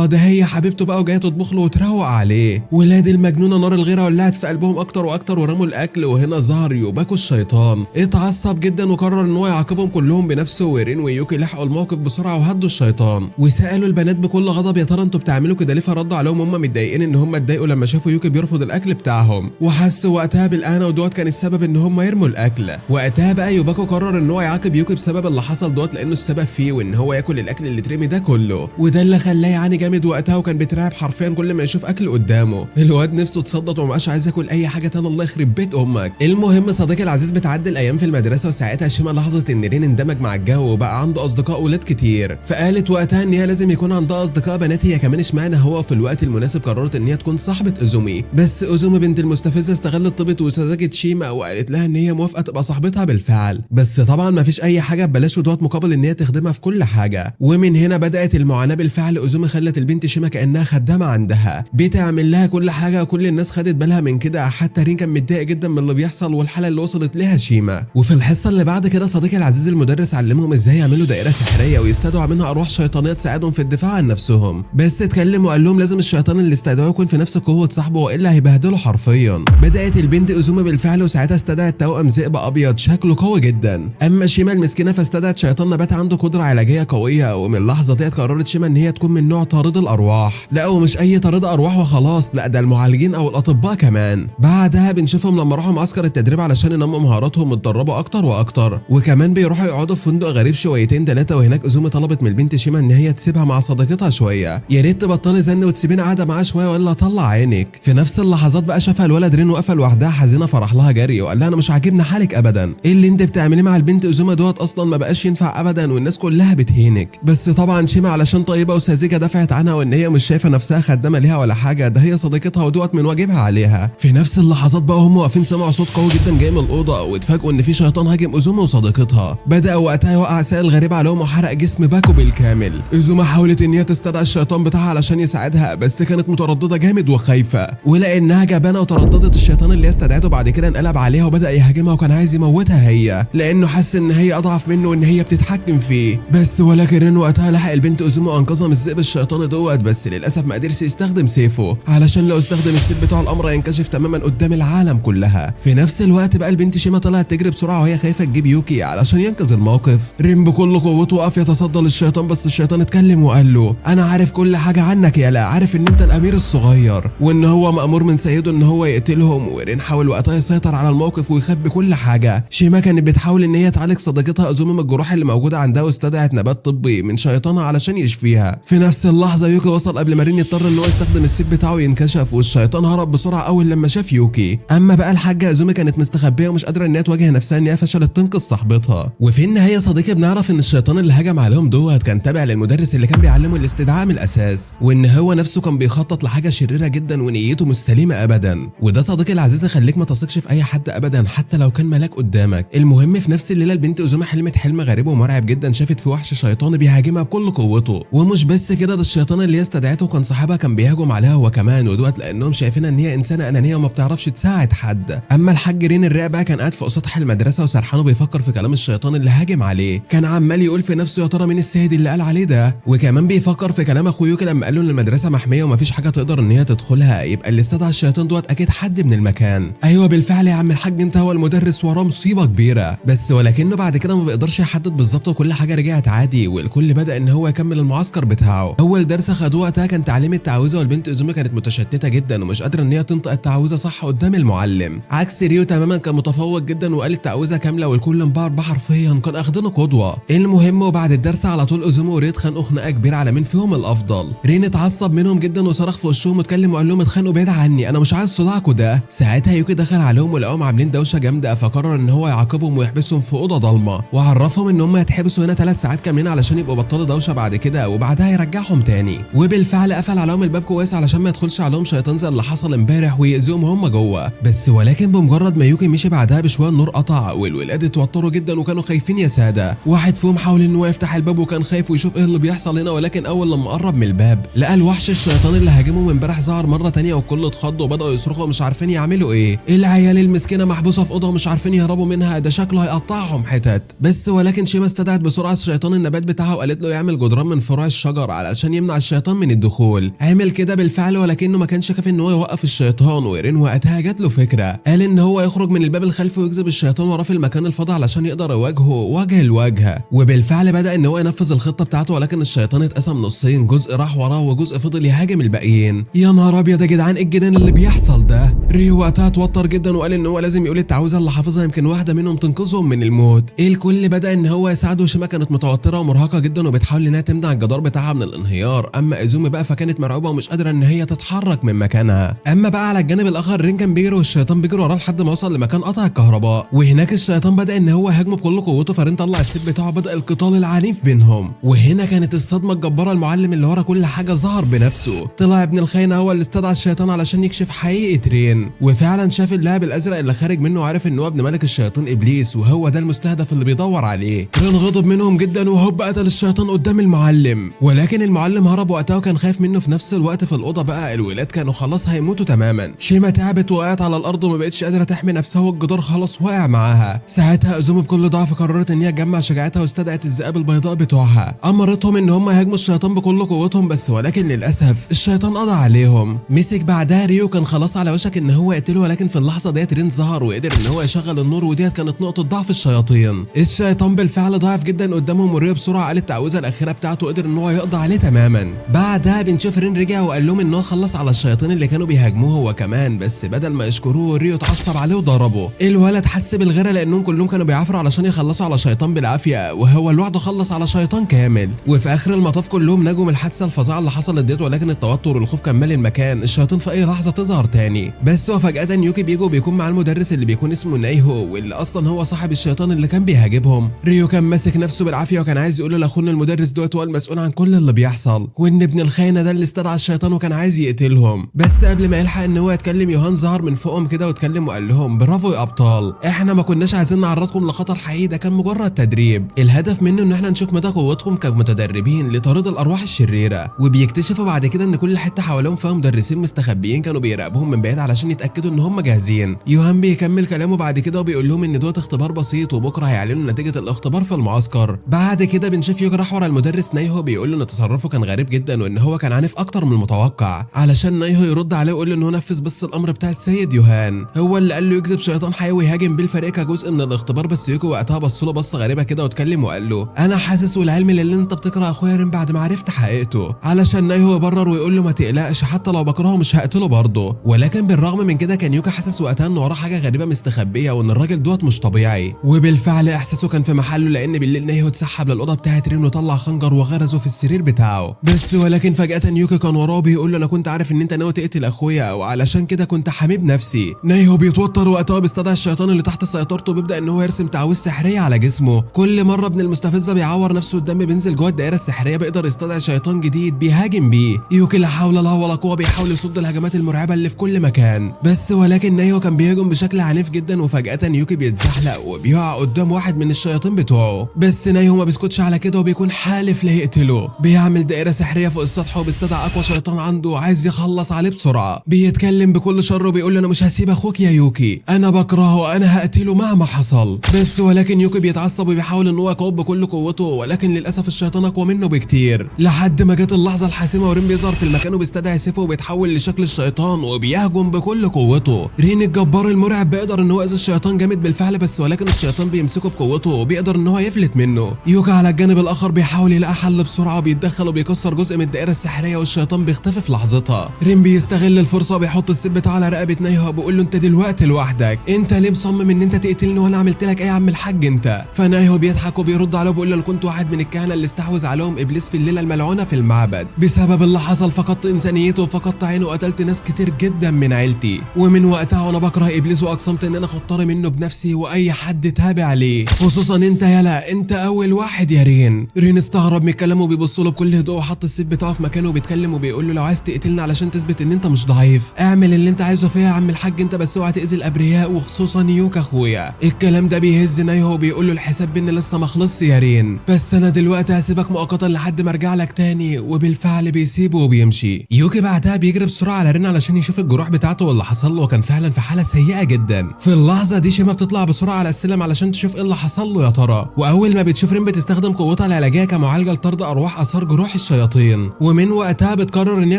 ده هي حبيبته بقى وجايه تطبخ له وتروق عليه. ولاد المجنونه نار الغيره ولعت في قلبهم اكتر واكتر ورموا الاكل، وهنا ظهر يوباكو الشيطان اتعصب جدا وقرر ان هو يعاقبهم كلهم بنفسه. ورين ويوكي لحقوا الموقف بسرعه وهدوا الشيطان، وسالوا البنات بكل غضب يا ترى انتوا بتعملوا كده ليه؟ فردوا عليهم هم متضايقين ان هم اتضايقوا لما شافوا يوكي بيرفض الاكل بتاعهم، وحسوا وقتها بالاهانه ودوت كان السبب ان هم يرموا الاكل. وقتها بقى يوباكو قرر ان هو يعاقب يوكي بسبب اللي حصل دوت لانه السبب فيه، وان هو ياكل الاكل اللي اترمي ده كله، وده اللي خلاه يعاني جامد وقتها وكان بيترعب حرفيا كل ما يشوف اكل قدامه. الواد نفسه اتصدت ومبقاش عايز ياكل اي حاجه تاني، الله يخرب بيت امك. المهم صديقي العزيز بتعدي الايام في المدرسه، وساعتها شيما لاحظت ان رين اندمج مع الجو وبقى عنده اصدقاء ولاد كتير، فقالت وقتها ان هي لازم يكون عندها اصدقاء بنات هي كمان. اشمعنى هو في الوقت المناسب قررت ان هي تكون صاحبه اوزومي، بس اوزومي بنت المستفزه استغلت طيبه وسذاجه شيما وقالت لها ان هي موافقه تبقى صاحبتها بالفعل، بس طبعا ما فيش اي حاجه ببلاش ودوت مقابل ان هي تخدمها في كل حاجه. ومن هنا بدات المعاناه بالفعل. اوزومي خلت البنت شيما كانها خدامه عندها، بتعمل لها كل حاجه وكل الناس خدت بالها من كده، حتى رين كان متضايق جدا من اللي بيحصل والحاله اللي وصلت لها شيما. وفي الحصه اللي بعد كده صديقي العزيز المدرس علمهم ازاي يعملوا دائره سحريه ويستدعوا منها ارواح شيطانيه تساعدهم في الدفاع عن نفسهم، بس اتكلم وقال لهم لازم الشيطان اللي استدعوه يكون في نفس قوه صاحبه والا هيبهدله حرفيا. بدات البنت اوزومي بالفعل وساعتها استدعت توأم ذئب ابيض شكله قوي جدا. اما شيما المسكينه فاستدعت شيطان نبات عنده قدره علاجيه قويه، ومن اللحظه دي قررت شيما ان هي تكون من نوع طارد الارواح. لا ومش اي طارد ارواح وخلاص، لا ده المعالجين او الاطباء كمان. بعدها بنشوفهم لما راحوا معسكر التدريب علشان علشان ينموا مهاراتهم ويتدربوا اكتر واكتر. وكمان بيروحوا يقعدوا في فندق غريب شويتين 3، وهناك ازومي طلبت من البنت شيما ان هي تسيبها مع صديقتها شويه، يا ريت تبطلي زن وتسيبيني قاعده معاه شويه ولا اطلع عينك. في نفس اللحظات بقى شافها الولد رين واقفه لوحدها حزينه، فرح لها جري وقال لها انا مش عاجبني حالك ابدا، ايه اللي انت بتعمليه مع البنت ازومي دوت اصلا ما بقاش ينفع ابدا والناس كلها بتهينك. بس طبعا شيما علشان طيبه وساذجه دفعت عنها وان هي مش شايفه نفسها خدامه ليها ولا حاجه، ده هي صديقتها ودوت من واجبها عليها. في نفس اللحظات بقى هم واقفين سمعوا صوت قوي جدا جاي من الاوضه، واتفاجئوا ان في شيطان هاجم ازومي وصديقتها. بدا وقتها يوقع سائل غريب عليهم وحرق جسم باكو بالكامل. ازومي حاولت ان هي تستدعي الشيطان بتاعها علشان يساعدها، بس كانت متردده جامد وخايفه، ولانها جبانه وترددت الشيطان اللي استدعته بعد كده انقلب عليها وبدا يهاجمها وكان عايز يموتها هي، لانه حس ان هي اضعف منه وان هي بتتحكم فيه. بس ولكن رين وقتها لحق البنت ازومي وانقذها من الذئب الشيطاني دوت، بس للاسف ما قدرش يستخدم سيفه علشان لو استخدم السيف بتاع الامر هينكشف تماما قدام العالم كلها. في نفس الوقت بقى البنت شيما طلعت تجري بسرعه وهي خايفه تجيب يوكي علشان ينقذ الموقف. رين بكل قوته وقف يتصدى للشيطان، بس الشيطان اتكلم وقال له انا عارف كل حاجه عنك يالا، عارف ان انت الامير الصغير وان هو مامور من سيده ان هو يقتلهم. ورين حاول وقتها يسيطر على الموقف ويخبي كل حاجه. شيما كانت بتحاول ان هي تعالج صديقتها ازومي من الجروح اللي موجوده عندها، واستدعت نبات طبي من شيطانها علشان يشفيها. في نفس اللحظه يوكي وصل قبل ما رين يضطر ان هو يستخدم السيف بتاعه ينكشف، والشيطان هرب بسرعه اول لما شاف يوكي. اما بقى الحاجه ازومي كانت مستخبيه ومش قادره ان هي تواجه نفسها ان هي فشلت تنقذ صاحبتها. وفي النهايه صديقي بنعرف ان الشيطان اللي هجم عليهم دوت كان تابع للمدرس اللي كان بيعلمه الاستدعاء من الاساس، وان هو نفسه كان بيخطط لحاجه شريره جدا ونيته مش سليمه ابدا. وده صديقي العزيز خليك ما تثقش في اي حد ابدا حتى لو كان ملاك قدامك. المهم في نفس الليله البنت ازومي حلمت حلم غريب ومرعب جدا، شافت في وحش شيطاني بيهاجمها بكل قوته. ومش بس كده، ده الشيطان اللي هي استدعته كان صاحبها كان بيهاجم عليها هو كمان، ودوت لانهم شايفينها ان هي انسانه انانيه وما بتعرفش تساعد حد. اما الحاج رين الراقب بقى كان قاعد فوق سطح المدرسه وسرحان وبيفكر في كلام الشيطان اللي هاجم عليه، كان عمال يقول في نفسه يا ترى مين السيد اللي قال عليه ده. وكمان بيفكر في كلام اخوه يوكي لما قال له ان المدرسه محميه ومفيش حاجه تقدر ان هي تدخلها، يبقى اللي استدعى الشيطان دوت اكيد حد من المكان. ايوه بالفعل يا عم الحاج انت هو المدرس، وراه مصيبه كبيره. بس ولكنه بعد كده ما بيقدرش يحدد بالظبط وكل حاجه رجعت عادي، والكل بدا ان هو يكمل المعسكر بتاعه. اول درس خدوه وقتها كان تعليم التعويذه، والبنت ازومي كانت متشتته جدا ومش قادره ان هي تنطق التعويذه صح قدام المعلم، عكس ريو تماما كان متفوق جدا وقال التعويذه كامله والكل انبهر بها حرفيا، كان اخدينه قدوه. المهم وبعد الدرس على طول ازومي وريو اتخانقوا خناقه كبيره على مين فيهم الافضل. رين اتعصب منهم جدا وصرخ في وشهم واتكلم وقال لهم اتخانقوا بعيد عني، انا مش عايز صداعكم ده. ساعتها يوكي دخل عليهم ولقاهم عاملين دوشه جامده، فقرر ان هو يعاقبهم ويحبسهم في اوضه ضلمه، وعرفهم ان هم يتحبسوا هنا 3 ساعات كاملين علشان يبقوا بطلوا دوشه بعد كده، وبعدها يرجعهم تاني. وبالفعل قفل عليهم الباب كويس علشان ما يدخلش عليهم شيطان زي اللي حصل امبارح ويأذيهم هم جوه. بس ولكن بمجرد ما يوكي مشي بعدها بشويه النور قطع، والولاد اتوتروا جدا وكانوا خايفين يا ساده. واحد فيهم حاول ان هو يفتح الباب وكان خايف ويشوف ايه اللي بيحصل هنا، ولكن اول لما قرب من الباب لقى الوحش الشيطان اللي هاجمهم امبارح ظهر مره تانيه، والكل اتخض وبداوا يصرخوا مش عارفين يعملوا ايه. العيال المسكينه محبوسه في اوضه ومش عارفين يهربوا منها، ده شكله هيقطعهم حتت. بس ولكن شيما استدعت بسرعه الشيطان النبات بتاعها وقالت له يعمل جدران من فروع الشجر علشان يمنع الشيطان من الدخول. عمل كده بالفعل ولكنه ما كانش كافي ان هو يوقف الشيطان، ورين وقتها جات له فكره، قال ان هو يخرج من الباب الخلفي ويجذب الشيطان وراه في المكان الفاضي علشان يقدر يواجهه وجه لوجه. وبالفعل بدا ان هو ينفذ الخطه بتاعته، ولكن الشيطان اتقسم نصين، جزء راح وراه وجزء فضل يهاجم الباقيين. يا نهار ابيض يا جدعان ايه الجنان اللي بيحصل ده. ريو وقتها اتوتر جدا وقال ان هو لازم يقول التعويذه اللي حافظها يمكن واحده منهم تنقذهم من الموت. الكل بدا ان هو يساعده، شيما كانت متوتره ومرهقه جدا وبتحاول انها تمنع الجدار بتاعها من الانهيار، اما ازومي بقى فكانت مرعوبه ومش قادره ان هي تتحرك من مكانها. اما بقى على الجانب الاخر رين كان بيجري والشيطان بيجري وراه لحد ما وصل لمكان قطع الكهرباء، وهناك الشيطان بدا ان هو يهاجمه بكل قوته، فرين طلع السيف بتاعه بدا القتال العنيف بينهم. وهنا كانت الصدمه الجباره، المعلم اللي ورا كل حاجه ظهر بنفسه، طلع ابن الخاينه هو اللي استدعى الشيطان علشان يكشف حقيقه رين، وفعلا شاف اللهب الازرق اللي خارج منه وعرف ان هو ابن ملك الشياطين ابليس، وهو ده المستهدف اللي بيدور عليه. رين غضب منهم جدا وهوب قتل الشيطان قدام المعلم، ولكن المعلم هرب وقتها وكان خايف منه. في نفس الوقت في الاوضه بقى الولاد كانوا خلاص هيموتوا تماما، شيما تعبت وقعت على الارض وما بقتش قادره تحمي نفسها والجدار خلاص واقع معاها. ساعتها ازومي بكل ضعف قررت ان هي تجمع شجاعتها واستدعت الذئاب البيضاء بتوعها، امرتهم ان هم يهاجموا الشيطان بكل قوتهم، بس ولكن للاسف الشيطان قضى عليهم. مسك بعدها ريو كان خلاص على وشك ان هو يقتله، ولكن في اللحظه ديت رين ظهر وقدر ان هو يشغل النور، وديت كانت نقطه ضعف الشياطين. الشيطان بالفعل ضعف جدا قدامهم، وريو بسرعه قال التعويذه الاخيره بتاعته وقدر ان هو يقضي عليه تماما. بعدها بنشوف رين رجع وقال لهم ان هو خلص على الشياطين اللي كانوا بيهاجموه هو كمان، بس بدل ما يشكروه ريو اتعصب عليه وضربه. استغربوا. الولد حس بالغيره لانهم كلهم كانوا بيعافروا علشان يخلصوا على شيطان بالعافيه، وهو لوحده خلص على شيطان كامل. وفي اخر المطاف كلهم نجوا من الحادثه الفظيعه اللي حصلت ديت، ولكن التوتر والخوف كان مالي المكان، الشياطين في اي لحظه تظهر تاني. بس وفجاه يوكي بيجي وبيكون مع المدرس اللي بيكون اسمه نايهو، واللي اصلا هو صاحب الشيطان اللي كان بيهاجمهم. ريو كان ماسك نفسه بالعافيه وكان عايز يقول لاخونا المدرس دوت هو المسؤول عن كل اللي بيحصل، وان ابن الخاينه ده اللي استدعى الشيطان وكان عايز يقتلهم. بس قبل ما يلحق ان هو يتكلم، يوهان ظهر من فوقهم كده واتكلم وقال لهم برافو يا ابطال، احنا ما كناش عايزين نعرضكم لخطر حقيقي، ده كان مجرد تدريب، الهدف منه ان احنا نشوف مدى قوتكم كمتدربين لطرد الارواح الشريره. وبيكتشفوا بعد كده ان كل حته حواليهم فيها مدرسين مستخبيين كانوا بيراقبوهم من بعيد علشان يتاكدوا ان هم جاهزين. يوهان بيكمل كلامه بعد كده وبيقول لهم ان دوت اختبار بسيط، وبكره هيعلنوا نتيجه الاختبار في المعسكر. بعد كده بنشوف يوكي راح ورا المدرس نايهو بيقول له ان تصرفه كان غريب جدا وان هو كان عنيف اكتر من المتوقع، علشان نايهو يرد عليه ويقول له ان هو نفذ بس الامر بتاع السيد يوهان، هو اللي قال له يجذب شيطان حي ويهاجم بيه الفريق كجزء من الاختبار. بس يوكي وقتها بص له بصه غريبه كده واتكلم وقال له انا حاسس والعلم اللي انت بتكره اخويا رين بعد ما عرفت حقيقته، علشان نايهو يبرر ويقول له ما تقلقش، حتى لو بكرهه مش هقتله برضه. ولكن بالرغم من كده كان يوكي حاسس وقتها ان وراه حاجه غريبه مستخبيه وان الراجل دوت مش طبيعي. وبالفعل احساسه كان في محله، لان بالليل نايهو اتسحب للاوضه بتاعت رين وطلع خنجر وغرزه في السرير بتاعه. بس ولكن فجاه يوكي كان وراه بيقول له انا كنت عارف ان انت ناوي تقتل اخويا، وعلشان كده كنت حميب نفسي. نايهو بيتوتر وقتها بيستدعي الشيطان اللي تحت سيطرته، وبيبدا ان هو يرسم تعويذ سحريه على جسمه. كل مره ابن المستفزه بيعور نفسه الدم بينزل جوه الدائره السحريه، بيقدر يستدعي شيطان جديد بيهاجم بيه. يوكي لا حول له ولا قوه بيحاول يصد الهجمات المرعبه اللي في كل مكان. بس ولكن نايهو كان بيهاجم بشكل عنيف جدا، وفجاه يوكي بيتزحلق وبيقع قدام واحد من الشياطين بتوعه. بس نايهو ما بيسكتش على كده وبيكون حالف لا يقتله، بيعمل دائره سحريه فوق السطح وبيستدعي اقوى شيطان عنده عايز يخلص عليه بسرعه. بيتكلم بكل شر وبيقول له انا مش هسيب اخوك يا يوكي، انا بكرهه، انا هقتله مهما حصل. بس ولكن يوكي بيتعصب وبيحاول ان هو يقاوم بكل قوته، ولكن للاسف الشيطان اقوى منه بكتير. لحد ما جت اللحظه الحاسمه ورين بيظهر في المكان وبيستدعي سيفه وبيتحول لشكل الشيطان وبيهجم بكل قوته. رين الجبار المرعب بيقدر ان هو يأذي الشيطان جامد بالفعل، بس ولكن الشيطان بيمسكه بقوته وبيقدر ان هو يفلت منه. يوكي على الجانب الاخر بيحاول يلاقي حل بسرعه وبيتدخل وبيكسر جزء من الدائره السحريه والشيطان بيختفي في لحظتها. رين بيستغل الفرصه وبيحط السيف بتاعه على رقبه نايهو وبيقول له انت دلوقتي لوحدك، انت ليه مصمم ان انت تقتلني وانا عملت لك ايه يا عم الحاج انت؟ فنايهو بيضحك وبيرد عليه وبيقول له انا كنت واحد من الكهنه اللي استحوذ عليهم ابليس في الليله الملعونه في المعبد، بسبب اللي حصل فقدت انسانيته وفقدت عينه وقتلت ناس كتير جدا من عيلتي، ومن وقتها وانا بكره ابليس واقسمت ان انا اخد طاري منه بنفسي واي حد تابع عليه، خصوصا انت يالا، انت اول واحد يا رين. رين استغرب من كلامه وبيبص له بكل هدوء وحط السيف بتاعه في مكانه وبيتكلم وبيقول له لو عايز تقتلني علشان تثبت ان انت مش ضعيف اعمل اللي انت عايزه فيها يا عم الحاج انت، بس اوعى تاذي الابرياء وخصوصا يوكا اخويا. الكلام ده بيهز نايهو وبيقول له الحساب بينا لسه ما خلصش يا رين، بس انا دلوقتي هسيبك مؤقتا لحد ما ارجع لك تاني. وبالفعل بيسيبه وبيمشي. يوكي بعدها بيجري بسرعه على رين علشان يشوف الجروح بتاعته واللي حصل له، وكان فعلا في حاله سيئه جدا. في اللحظه دي شيما بتطلع بسرعه على السلم علشان تشوف ايه اللي حصل له يا ترى، واول ما بتشوف رين بتستخدم قوتها العلاجيه كمعالجه لطرد ارواح اثار جروح الشياطين، ومن وقتها بتقرر ان هي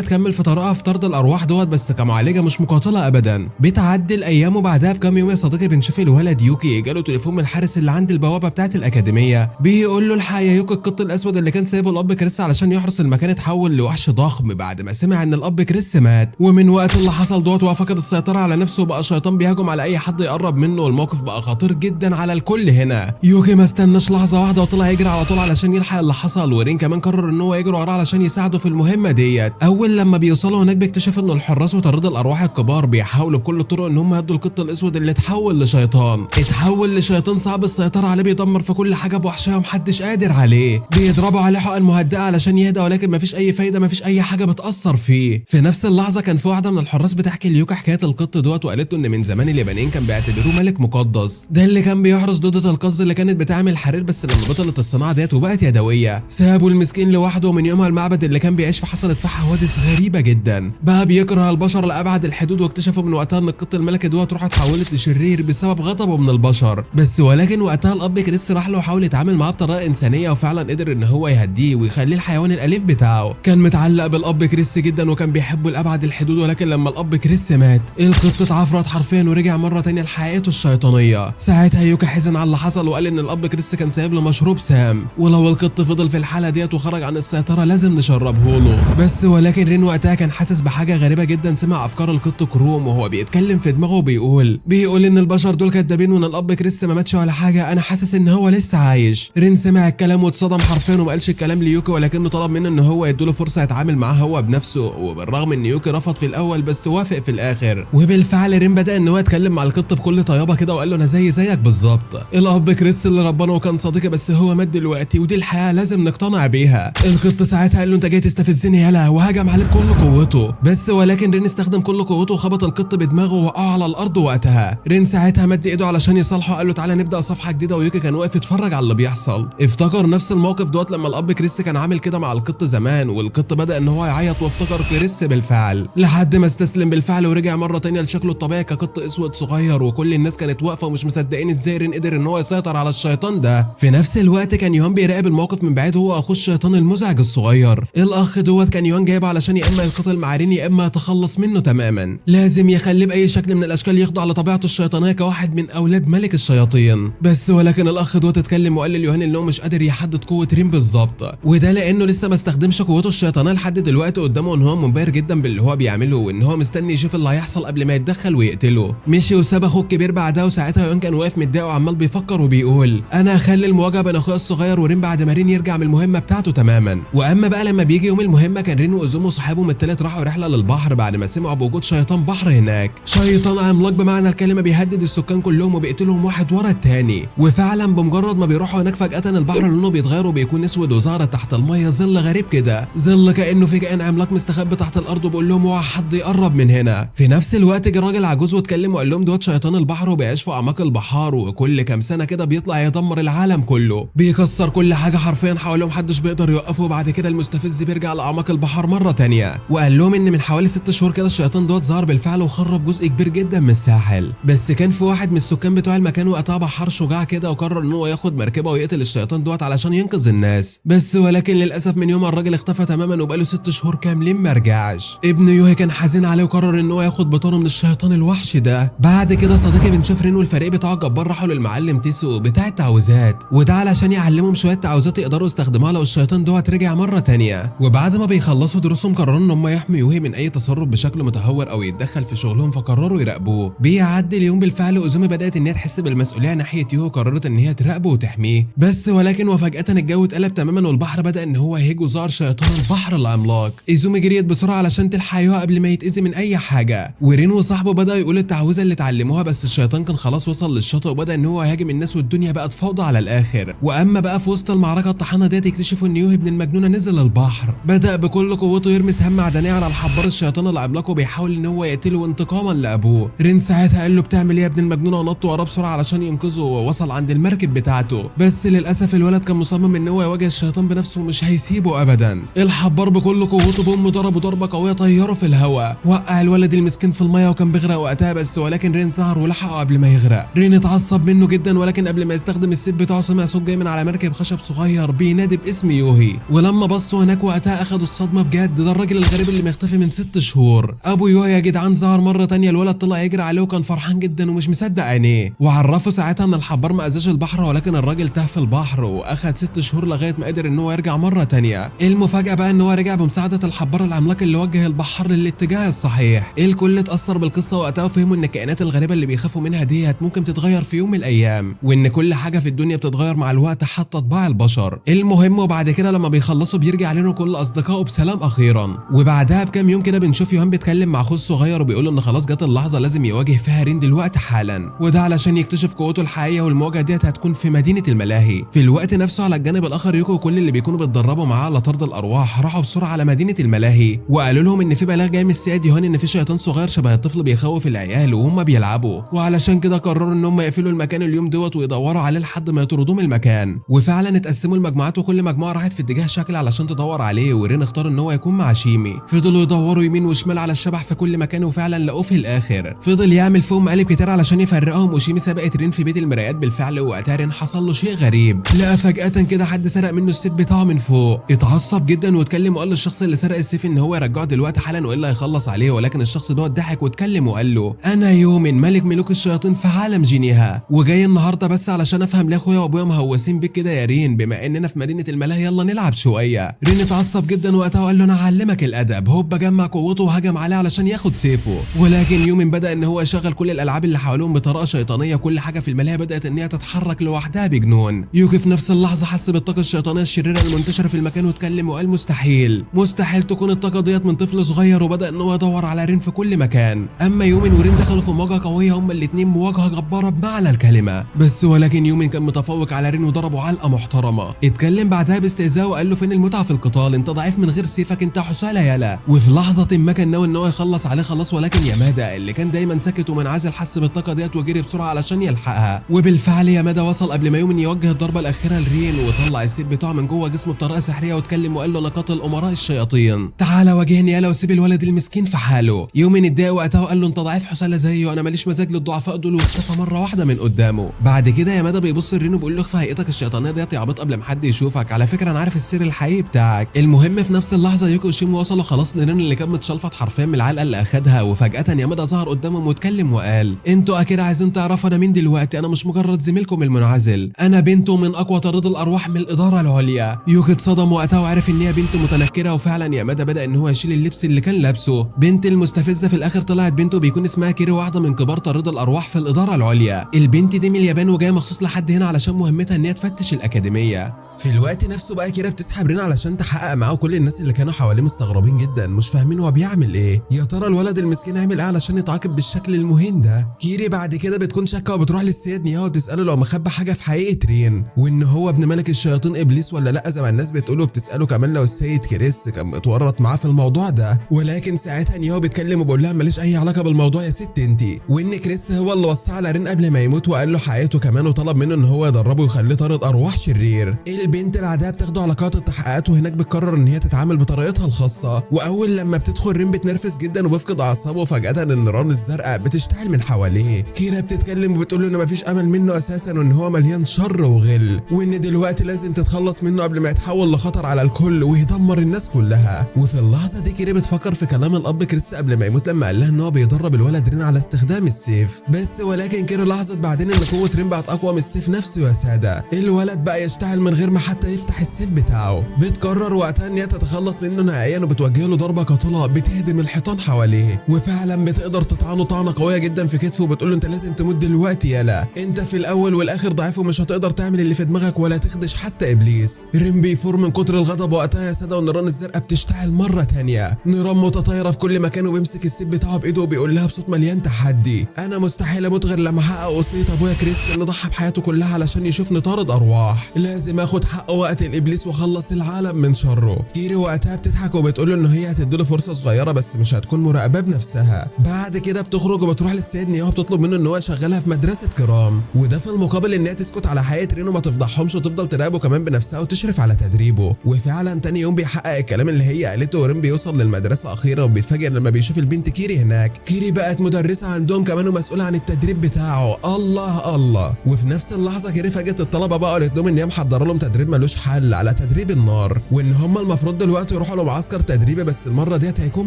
تكمل في طريقها في طرد الارواح دوت بس كمعالجه مش مقاتله ابدا. بتعدي الايام وبعدها بكام يوم يا صديقي بنشوف الولد يوكي جاله تليفون من الحارس اللي عند البوابه بتاعه الاكاديميه، بيقول له الحق يا يوكي القط الاسود اللي كان سايبه الاب كريس علشان يحرس المكان اتحول لوحش ضخم بعد ما سمع ان الاب كريس مات. ومن وقت اللي حصل دوت هو فقد السيطره على نفسه وبقى شيطان بيهاجم على اي حد يقرب منه، والموقف بقى خطير جدا على الكل هنا. يوكي ما استناش لحظه واحده وطلع يجري على طول علشان يلحق اللي حصل، ورين كمان قرر ان هو يجري وراه علشان يساعده في المهمه ديت. اول لما بيوصلوا هناك بيكتشف ان الحراس وطرد الارواح الكبار بيحاولوا بكل الطرق ان هم يدوا القط الاسود اللي اتحول لشيطان صعب السيطره عليه، بيدمر في كل حاجه بوحشيه ومحدش قادر عليه، بيضربوا عليه حقن مهدئه علشان يهدى ولكن مفيش اي فايده، مفيش اي حاجه بتاثر فيه. في نفس اللحظه كان في واحده من الحراس بتحكي ليوكا حكايه القط دوت، وقالت له ان من زمان اليابانيين كان بيعتبروه ملك مقدس، ده اللي كان بيحرس ضد القز اللي كانت بتعمل حرير، بس لما بطلت الصناعه ديت وبقت يدويه سابوا المسكين لوحده، ومن يومها المعبد اللي كان بيعيش فيه حصلت فيه حوادث غريبه جدا، بقى بيكره البشر لابعد الحدود، واكتشفوا من وقتها ان القط الملكي دوت روحه اتحولت لشرير بسبب غضبه من البشر. بس ولكن وقتها الاب كريس راح له وحاول يتعامل معاه بطريقه انسانيه، وفعلا قدر ان هو يهديه ويخليه الحيوان الاليف بتاعه. كان متعلق بالاب كريس جدا وكان بيحبه لابعد الحدود، ولكن لما الاب كريس مات القط اتعفرت حرفيا ورجع مره تانيه لحياته الشيطانيه. ساعتها يوكا حزن على اللي حصل وقال ان الاب كريس كان سايب له مشروب سام، ولو القط فضل في الحاله ديت وخرج عن السيطره لازم نشربه له. بس ولكن رين وقتها كان حاسس بحاجه غريبه جدا، سمع افكار القط كروم وهو بيتكلم في دماغه وبيقول بيقول ان البشر دول كدابين وان الاب كريس ما ماتش ولا حاجه، انا حاسس ان هو لسه عايش. رين سمع الكلام واتصدم حرفيا وما قالش الكلام ليوكي، ولكنه طلب منه ان هو يديله فرصه يتعامل معاه هو بنفسه، وبالرغم ان يوكي رفض في الاول بس وافق في الاخر. وبالفعل رين بدا ان هو يتكلم مع القط بكل طيابه كده وقال له انا زيك بالظبط، الاب كريس اللي ربنا وكان صديقي بس هو مات دلوقتي ودي الحياه لازم نقتنع بيها. القط ساعتها قال له انت جاي تستفزني يالا، وهجم عليه بكل قوته، بس ولكن رين استخدم كل قوته وخبط القط بدماغه ووقعه على الارض. وقتها رين ساعتها مد ايده علشان يصالحه، قال له تعالى نبدا صفحه جديده، ويوكي كان واقف يتفرج على اللي بيحصل. افتكر نفس الموقف دوت لما الاب كريس كان عامل كده مع القط زمان، والقط بدا ان هو يعيط وافتكر كريس بالفعل لحد ما استسلم بالفعل ورجع مره تانية لشكله الطبيعي كقط اسود صغير. وكل الناس كانت واقفه ومش مصدقين ازاي رين قدر ان هو يسيطر على الشيطان ده. في نفس الوقت كان يوهان بيراقب الموقف من بعيد، هو اخو الشيطان المزعج الصغير. الاخ دوت كان يوهان جايبه علشان يا اما يقتل مع رين يا اما يتخلص منه تماما، لازم يخليه باي شكل من الاشكال يخضع لطبيعته الشيطانيه كواحد من اولاد ملك الشياطين. بس ولكن الاخ دوت اتكلم وقال ليوهان انه مش قادر يحدد قوه رين بالظبط، وده لانه لسه ما استخدمش قوته الشيطانيه لحد دلوقتي قدامه، ان هو منبهر جدا باللي هو بيعمله وان هو مستني يشوف اللي هيحصل قبل ما يتدخل ويقتله. مشي وساب اخوه الكبير بعدها، وساعتها يوهان كان واقف متضايق وعمال بيفكر وبيقول انا هخلي المواجهه بين اخويا الصغير ورين بعد ما رين يرجع من المهمه بتاعته تماما. واما بقى لما بيجي يوم المهمه كان رين واوزومو وصاحبهم التالت راحوا رحله للبحر بعد ما سمعوا بوجود شيطان بحر هناك، شيطان عملاق بمعنى الكلمه بيهدد السكان كلهم وبيقتلهم واحد ورا التاني. وفعلا بمجرد ما بيروحوا هناك فجاه البحر لونه بيتغير وبيكون اسود، وظهر تحت الميه ظل غريب كده، ظل كانه في كائن عملاق مستخبي تحت الارض وبيقول لهم اوعى حد يقرب من هنا. في نفس الوقت جه راجل عجوز واتكلم وقال لهم دوت شيطان البحر وبيعيش في اعماق البحار، وكل كام سنه كده بيطلع يدمر العالم كله، بيكسر كل حاجه حرفيا حواليه محدش بيقدر يوقفه. وبعد كده المستفز بيرجع لاعماق البحر مره تانية. وقال لهم ان من حوالي 6 شهور كده الشيطان دوت ظهر بالفعل وخرب جزء كبير جدا من الساحل، بس كان في واحد من السكان بتوع المكان وقتها بحار شجاع كده وقرر ان هو ياخد مركبه ويقتل الشيطان دوت علشان ينقذ الناس. بس ولكن للاسف من يوم الراجل اختفى تماما وبقاله 6 شهور كاملين ما رجعش. ابن يوهي كان حزين عليه وقرر ان هو ياخد بطاره من الشيطان الوحشي ده. بعد كده صديقي بنشوف رين والفريق بتاع الجبار راحوا للمعلم تيسو بتاع التعويذات، وده علشان يعلمهم شويه تعويذات يقدروا يستخدموها لو الشيطان دوت رجع مره تانية. وبعد ما بيخلصوا دروسهم قرروا ان هم يحموا يوهي من اي تصرف بشكل متهور او يتدخل في شغلهم، فقرروا يراقبوه. بيعدي اليوم بالفعل اوزومي بدات ان هي تحس بالمسؤوليه ناحيه يوهي وقررت ان هي تراقبه وتحميه. بس ولكن وفجاه الجو اتقلب تماما والبحر بدا ان هو يهيج وظهر شيطان البحر العملاق. ايزومي جريت بسرعه علشان تلحق يوهي قبل ما يتاذي من اي حاجه، ورين وصاحبه بداوا يقولوا التعويذه اللي اتعلموها، بس الشيطان كان خلاص وصل للشاطئ وبدا ان هو يهاجم الناس والدنيا بقت فوضى على الاخر. واما بقى في وسط المعركه الطحانه ديت يكتشفوا ان يوهي ابن المجنونه نزل البحر، بدا بكل قوته يرمي سهام معدنيه على الحبار الشيطان العملاق وبيحاول ان هو يقتله انتقاما لابوه. رين ساعتها قال له بتعمل ايه يا ابن المجنونه ونط وراه بسرعه علشان ينقذه، ووصل عند المركب بتاعته. بس للاسف الولد كان مصمم ان هو يواجه الشيطان بنفسه ومش هيسيبه ابدا. الحبار بكل قوته بامه ضربه ضربه قويه طيره في الهواء، وقع الولد المسكين في الميه وكان بيغرق وقتها، بس ولكن رين سهر ولحقه قبل ما يغرق. رين اتعصب منه جدا، ولكن قبل ما يستخدم السيف بتاعه سمع صوت جاي من على مركب خشب صغير بينادي باسم يوهي. ولما بصوا هناك وقتها اخدوا الصدمه بجد، ده الراجل الغريب اللي مختفي من 6 شهور. ابو يوهي يا جدعان ظهر مره تانية، الولد طلع يجري عليه وكان فرحان جدا ومش مصدق عينيه، وعرفه ساعتها ان الحبار ما اذاش البحر ولكن الراجل تاه في البحر، واخد 6 شهور لغايه ما قدر ان هو يرجع مره تانية. المفاجاه بقى ان هو رجع بمساعده الحبار العملاق اللي وجه البحر للاتجاه الصحيح. الكل اتاثر بالقصه وقتها وفهموا ان الكائنات الغريبه اللي بيخافوا منها ديت ممكن تتغير في يوم من الايام، وان كل حاجه في الدنيا بتتغير مع الوقت حتى طباع البشر. المهم وبعد كده لما بيخلصوا بيرجع لنا كل اصدقائه بسلام اخيرا. وبعدها بكام يوم كده بنشوف يوهان بيتكلم مع اخوه الصغير وبيقول ان خلاص جت اللحظه لازم يواجه فيها رين دلوقتي حالا، وده علشان يكتشف قوته الحقيقيه، والمواجهه ديت هتكون في مدينه الملاهي. في الوقت نفسه على الجانب الاخر يوكو وكل اللي بيكونوا بيتدربوا معاه على طرد الارواح راحوا بسرعه على مدينه الملاهي، وقالوا لهم ان في بلاغ جاي من السيد يوهان ان في شيطان صغير شبه الطفل بيخوف العيال وهم بيلعبوا، وعلشان كده قرروا ان هم يقفلوا المكان اليوم دوت ويدوروا عليه لحد ما يطردوه من المكان. وفعلا اتقسموا المجموعات وكل مجموعه راحت في اتجاه شكل علشان تدور عليه، ورين اختار ان هو يكون مع شيمي. فضلوا يدوروا يمين وشمال على الشبح في كل مكان وفعلا لقوه في الاخر. فضل يعمل فيهم مقالب كتير علشان يفرقهم، وشيمي سبقت رين في بيت المرايات بالفعل، ووقتها رين حصل له شيء غريب، لقى فجاه كده حد سرق منه السيف بتاعه من فوق. اتعصب جدا واتكلم وقال للشخص اللي سرق السيف ان هو يرجعه دلوقتي حالا والا هيخلص عليه، ولكن الشخص ده ضحك واتكلم وقال له انا يومن ملك ملوك الشياطين في عالم جينيها، وجاي النهارده بس علشان افهم ليه اخويا وابويا مهوسين بيك كده يا رين، بما اننا في مدينه الملاهي يلا نلعب شويه. رين اتعصب جدا وقتها وقال له انا هعلمك الادب. هوب جمع قوته وهجم عليه علشان ياخد سيفه، ولكن يومن بدا ان هو يشغل وبتشغل كل الالعاب اللي حواليهم بطريقه شيطانيه، كل حاجه في الملاهي بدات ان هي تتحرك لوحدها بجنون. يوكي في نفس اللحظه حس بالطاقه الشيطانيه الشريره المنتشره في المكان واتكلم وقال مستحيل تكون الطاقه ديت من طفل صغير، وبدا ان هو يدور على رين في كل مكان. اما يومين ورين دخلوا في مواجهه قويه، هما الاثنين مواجهه جباره بمعنى الكلمه، بس ولكن يومين كان متفوق على رين وضربه علقه محترمه. اتكلم بعدها باستهزاء وقال له فين المتعه في القتال، انت ضعيف من غير سيفك، انت حسالة يالا. وفي لحظه ما كان ناوي ان هو يخلص عليه خلاص، ولكن يامادا اللي كان دايما ساكت ومنعزل حس بالطاقه ديت وجري بسرعه علشان يلحقها. وبالفعل يامادا وصل قبل ما يومين يوجه الضربه الاخيره لرين، وطلع السيف بتاعه من جوه جسمه بطريقه سحريه واتكلم وقال له انا قاتل امراء الشياطين، تعالى واجهني يالا وسيب الولد المسكين في حاله. يومين اتضايق وقتها وقال له انت ضعيف حسالة زيه، انا ماليش مزاج للضعفاء دول، واختفى مره واحده من قدامه. بعد كده يامادا بيبص لرين وبيقول له اخفى هيئتك الشيطانيه ديت يا عبيط قبل ما حد يشوفك، على فكره انا عارف السر الحقيقي بتاعك. المهم في نفس اللحظه يوكي وشيمو وصلوا خلاص لرين اللي كان متشلفط حرفيا من العلقه اللي اخدها، وفجاه يامادا ظهر قدامهم واتكلم وقال انتوا اكيد عايزين تعرفوا انا مين دلوقتي، انا مش مجرد زميلكم المنعزل، انا بنته من اقوى طارد الارواح من الاداره العليا. يوكي اتصدم وقتها وعرف ان هي بنت متنكره، وفعلا يامادا بدا ان هو يشيل اللبس اللي كان لابسه. بنت المستفزه في الاخر طلعت بنته بيكون اسمها كيري، واحده من كبار طارد الارواح في الاداره العليا. البنت دي من اليابان وجايه مخصوص لحد هنا علشان مهمتها ان هي تفتش الاكاديميه. في الوقت نفسه بقى كيرا بتسحب رين علشان تحقق معاه، كل الناس اللي كانوا حواليه مستغربين جدا مش فاهمين هو بيعمل ايه، يا ترى الولد المسكين عامل ايه علشان يتعاقب بالشكل المهين ده. كيري بعد كده بتكون شاكه وبتروح للسيد نياو وتساله لو مخبى حاجه في حقيقه رين، وان هو ابن ملك الشياطين ابليس ولا لا زي ما الناس بتقوله، وبتساله كمان لو السيد كريس كان متورط معاه في الموضوع ده. ولكن ساعتها نياو بيتكلم وبيقول لها ماليش اي علاقه بالموضوع يا ست انتي، وان كريس هو اللي وصى على رين قبل ما يموت وقال له حقيقته كمان، وطلب منه ان هو يدربه ويخليه طارد ارواح شرير. البنت بعدها بتاخده على قاعة التحقيقات، وهناك بتقرر ان هي تتعامل بطريقتها الخاصه. واول لما بتدخل رين بتنرفز جدا وبيفقد اعصابه، وفجاه النيران الزرقاء بتشتعل من حواليه. كيرا بتتكلم وبتقول له ان مفيش امل منه اساسا، وان هو مليان شر وغل، وان دلوقتي لازم تتخلص منه قبل ما يتحول لخطر على الكل ويدمر الناس كلها. وفي اللحظه دي كيرا بتفكر في كلام الاب كريس قبل ما يموت لما قال لها ان هو بيدرب الولد رين على استخدام السيف. بس ولكن كيرا لاحظت بعدين ان قوه رين بقت اقوى من السيف نفسه يا ساده. الولد بقى يشتعل من غير ما حتى يفتح السيف بتاعه. بتقرر وقتها ان هي تتخلص منه نهائيا، وبتوجه له ضربه قاتله بتهدم الحيطان حواليه، وفعلا بتقدر تطعنه طعنه قويه جدا في كتفه، وبتقول له انت لازم تموت دلوقتي يالا، انت في الاول والاخر ضعيف ومش هتقدر تعمل اللي في دماغك ولا تخدش حتى ابليس. رين بيفور من كتر الغضب وقتها يا ساده، والنيران الزرقاء بتشتعل مره ثانيه، نيران متطايره في كل مكان، وبيمسك السيف بتاعه بايده وبيقول لها بصوت مليان تحدي انا مستحيل اموت غير لما احقق وصيه ابويا كريس اللي ضحى بحياته كلها علشان يشوفني طارد ارواح، لازم اخد حقه وقت الابليس واخلص العالم من شره. كيري وقتها بتضحك وبتقول له ان هي هتديله فرصه صغيره بس مش هتكون مراقبه بنفسها. بعد كده بتخرج وبتروح للسيد نياو وبتطلب منه ان هو يشغلها في مدرسه كرام، وده في المقابل ان هي تسكت على حقيقه رين وما تفضحهمش وتفضل تراقبه كمان بنفسها وتشرف على تدريبه. وفعلا تاني يوم بيحقق الكلام اللي هي قالته، ورين بيوصل للمدرسه اخيرا وبيتفاجئ لما بيشوف البنت كيري هناك. كيري بقت مدرسه عندهم كمان ومسؤوله عن التدريب بتاعه. الله. وفي نفس اللحظه كيري فاجئت الطلبه بقى وقالت لهم ان هي محضره لهم تدريب ملوش حل على تدريب النار، وان هم المفروض دلوقتي يروحوا لمعسكر تدريبي، بس المره ديت هيكون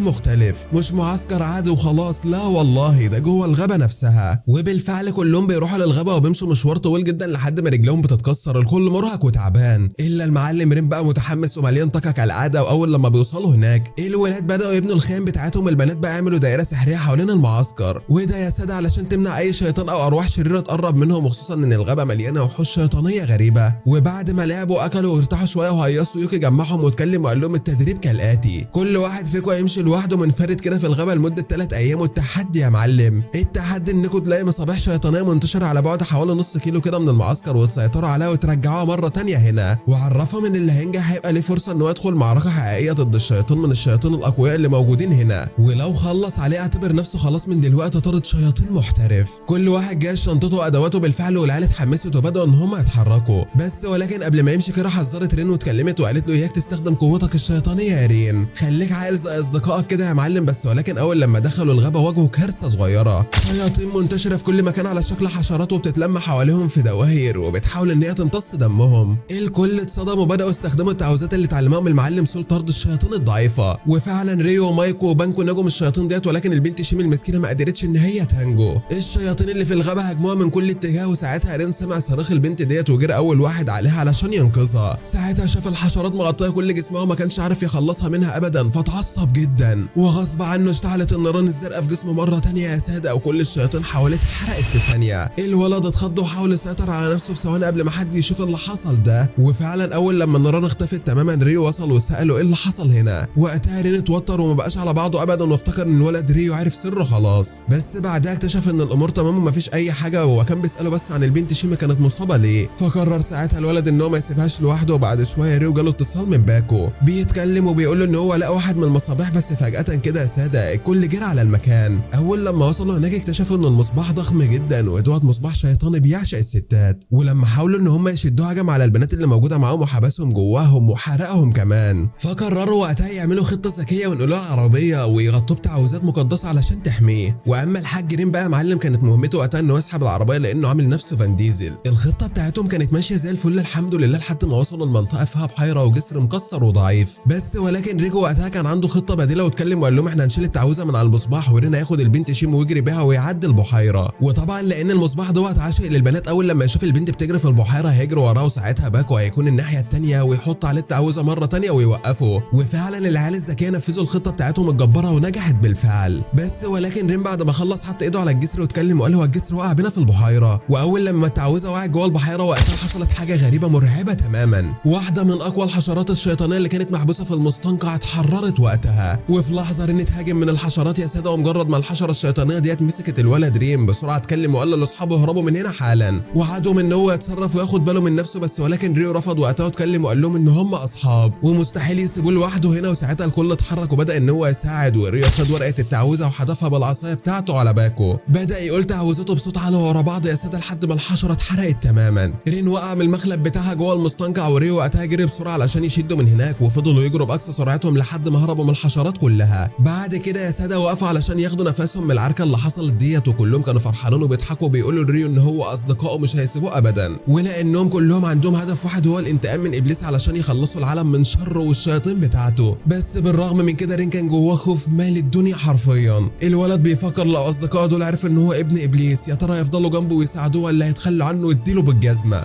مختلف، مش معسكر عادي وخلاص، لا والله ده جوه الغابه نفسها. وبالفعل كلهم بيروحوا للغابه وبيمشوا مشوار طويل جدا لحد ما رجلهم بتتكسر، الكل مرهق وتعبان الا المعلم رين بقى متحمس ومليان طاقه كالعاده. واول لما بيوصلوا هناك الولاد بداوا يبنوا الخيام بتاعتهم، البنات بقى يعملوا دائره سحريه حوالين المعسكر، وده يا ساده علشان تمنع اي شيطان او ارواح شريره تقرب منهم، وخصوصا ان الغابه مليانه وحوش شيطانيه غريبه. وبعد ما لعبوا اكلوا وارتاحوا شويه وهيصوا، يوكي جمعهم واتكلم وقال لهم التدريب كالاتي، كل واحد فيكم هيمشي لوحده منفرد كده في الغابه لمده 3 ايام، والتحدي يا معلم التحدي انكم تلاقي مصابيح شيطانيه منتشره على بعد حوالي نص كيلو كده من المعسكر وتسيطروا عليها وترجعوها مره ثانيه هنا. وعرفهم ان اللي هينجح هيبقى ليه فرصه انه يدخل معركه حقيقيه ضد الشياطين من الشياطين الاقوياء اللي موجودين هنا، ولو خلص عليه اعتبر نفسه خلاص من دلوقتي طارد شياطين محترف. كل واحد جاي شنطته وادواته بالفعل، والعيال اتحمسوا وبداوا ان هم يتحركوا. بس ولكن قبل ما يمشي كده حذرت رين واتكلمت وقالت له اياك تستخدم قوتك الشيطانيه يا رين، خليك عاقل زي اصدقائك كده يا معلم. بس ولكن اول لما دخلوا الغابه واجهوا كارثه صغيره، شياطين منتشره في كل مكان على شكل حشرات وبتتلم حواليهم في دواير وبتحاول ان هي تمتص دمهم. الكل اتصدم وبداوا يستخدموا التعويذات اللي اتعلمهم المعلم سول طرد الشياطين الضعيفه ضعيفه. وفعلا ريو ومايكو وبانكو نجوا الشياطين ديت، ولكن البنت شيمي المسكينه ما قدرتش ان هي تنجو. الشياطين اللي في الغابه هجموها من كل اتجاه، وساعتها رين سمع صريخ البنت ديت وجرى اول واحد عليها علشان ينقذها. ساعتها شاف الحشرات مغطيه كل جسمها وما كانش عارف يخلصها منها ابدا، فاتعصب جدا وغصب عنه اشتعلت النيران الزرقاء في جسمه مره تانية يا ساده، وكل الشياطين حواليه اتحرقت في ثانيه. الولد اتخض وحاول يسيطر على نفسه في ثواني قبل ما حد يشوف اللي حصل ده. وفعلا اول لما النيران اختفت تماما ريو وصل وساله ايه اللي حصل هنا. وقتها رين اتوتر وما بقاش على بعضه ابدا، وافتكر ان الولد ريو عرف سره خلاص. بس بعدها اكتشف ان الامور تمام ومفيش اي حاجه، وهو كان بيساله بس عن البنت شيمي كانت مصابه ليه. فقرر ساعتها الولد ان هو ما يسيبهاش لوحده. وبعد شويه ريو جاله اتصال من باكو بيتكلم وبيقول له ان هو لقى واحد من المصابيح، بس فجاه كده يا ساده الكل جرى على المكان. اول لما وصلوا هناك اكتشفوا ان المصباح ضخم جدا، ودوت مصباح شيطاني بيعشق الستات. ولما حاولوا ان هم يشدوه هجم على البنات اللي موجوده معاهم وحبسهم جواهم وحرقهم كمان. فقرروا وقتها يعملوا خطه ذكيه وينقلوها العربيه ويغطوه بتعويذات مقدسه علشان تحميه. واما الحاج رين بقى معلم كانت مهمته وقتها انه يسحب العربيه لانه عامل نفسه فان ديزل. الخطه بتاعتهم كانت ماشيه زي الفل الحمد لله لحد ما وصلوا لمنطقه فيها بحيره وجسر مكسر وضعيف. بس ولكن ريجو وقتها كان عنده خطه بديله واتكلم وقال لهم احنا هنشيل التعويذه من على المصباح، ورين هياخد البنت شيمو ويجري بيها ويعدي البحيره. وطبعا لان المصباح دوت عاشق للبنات، اول لما يشوف البنت بتجري في البحيره هيجري وراه، وساعتها باكو هيكون الناحيه الثانيه ويحط عليه التعويذه مره ثانيه ويوقفه. وفعلا العيال الذكيه نفذوا الخطه بتاعتهم الجباره ونجحت بالفعل. بس ولكن رين بعد ما خلص حط ايده على الجسر واتكلم وقال هو الجسر وقع بينا في البحيره. واول لما التعويذه وقعت جوه البحيره وقتها حصلت حاجه غريبه مرعبه تماما. واحده من اقوى الحشرات الشيطانيه اللي كانت محبوسه في المستنقع اتحررت وقتها. وفي لحظه رين اتهاجم من الحشرات يا ساده، ومجرد ما الحشره الشيطانيه ديت مسكت الولد رين بسرعه اتكلم وقال لاصحابه اهربوا من هنا حالا، وعدهم ان هو يتصرف وياخد باله من نفسه. بس ولكن ريو رفض وقتها واتكلم وقال لهم ان هم اصحاب ومستحيل يسيبوه لوحده هنا. وساعتها الكل اتحرك وبدا ان هو يساعد، وريو خد ورقه التعويذه وحدفها بالعصايه بتاعته على باكو. بدا يقول تعويذته بصوت عالي ورا بعض يا ساده لحد ما الحشره اتحرقت تماما. رين وقع من المخلب بتاعها جوه المستنقع، وريو وقتها جري بسرعه علشان يشدوا من هناك، وفضلوا يجروا باقصى سرعتهم لحد ما هربوا من الحشرات كلها. بعد كده يا ساده وقفوا علشان ياخدوا نفسهم من العركه اللي حصلت ديت، وكلهم كانوا فرحانين وبيضحكوا وبيقولوا لريو ان هو اصدقائه مش هيسيبوه ابدا، ولانهم كلهم عندهم هدف واحد هو الانتقام من ابليس علشان يخلصوا العالم من شره والشياطين بتاعته. بس بالرغم من كده رين كان جواه خوف مال الدنيا حرفيا. الولد بيفكر لو اصدقائه دول عرف ان هو ابن ابليس يا ترى يفضلوا جنبه ويساعدوه ولا هيتخلوا عنه ويديله بالجزمه.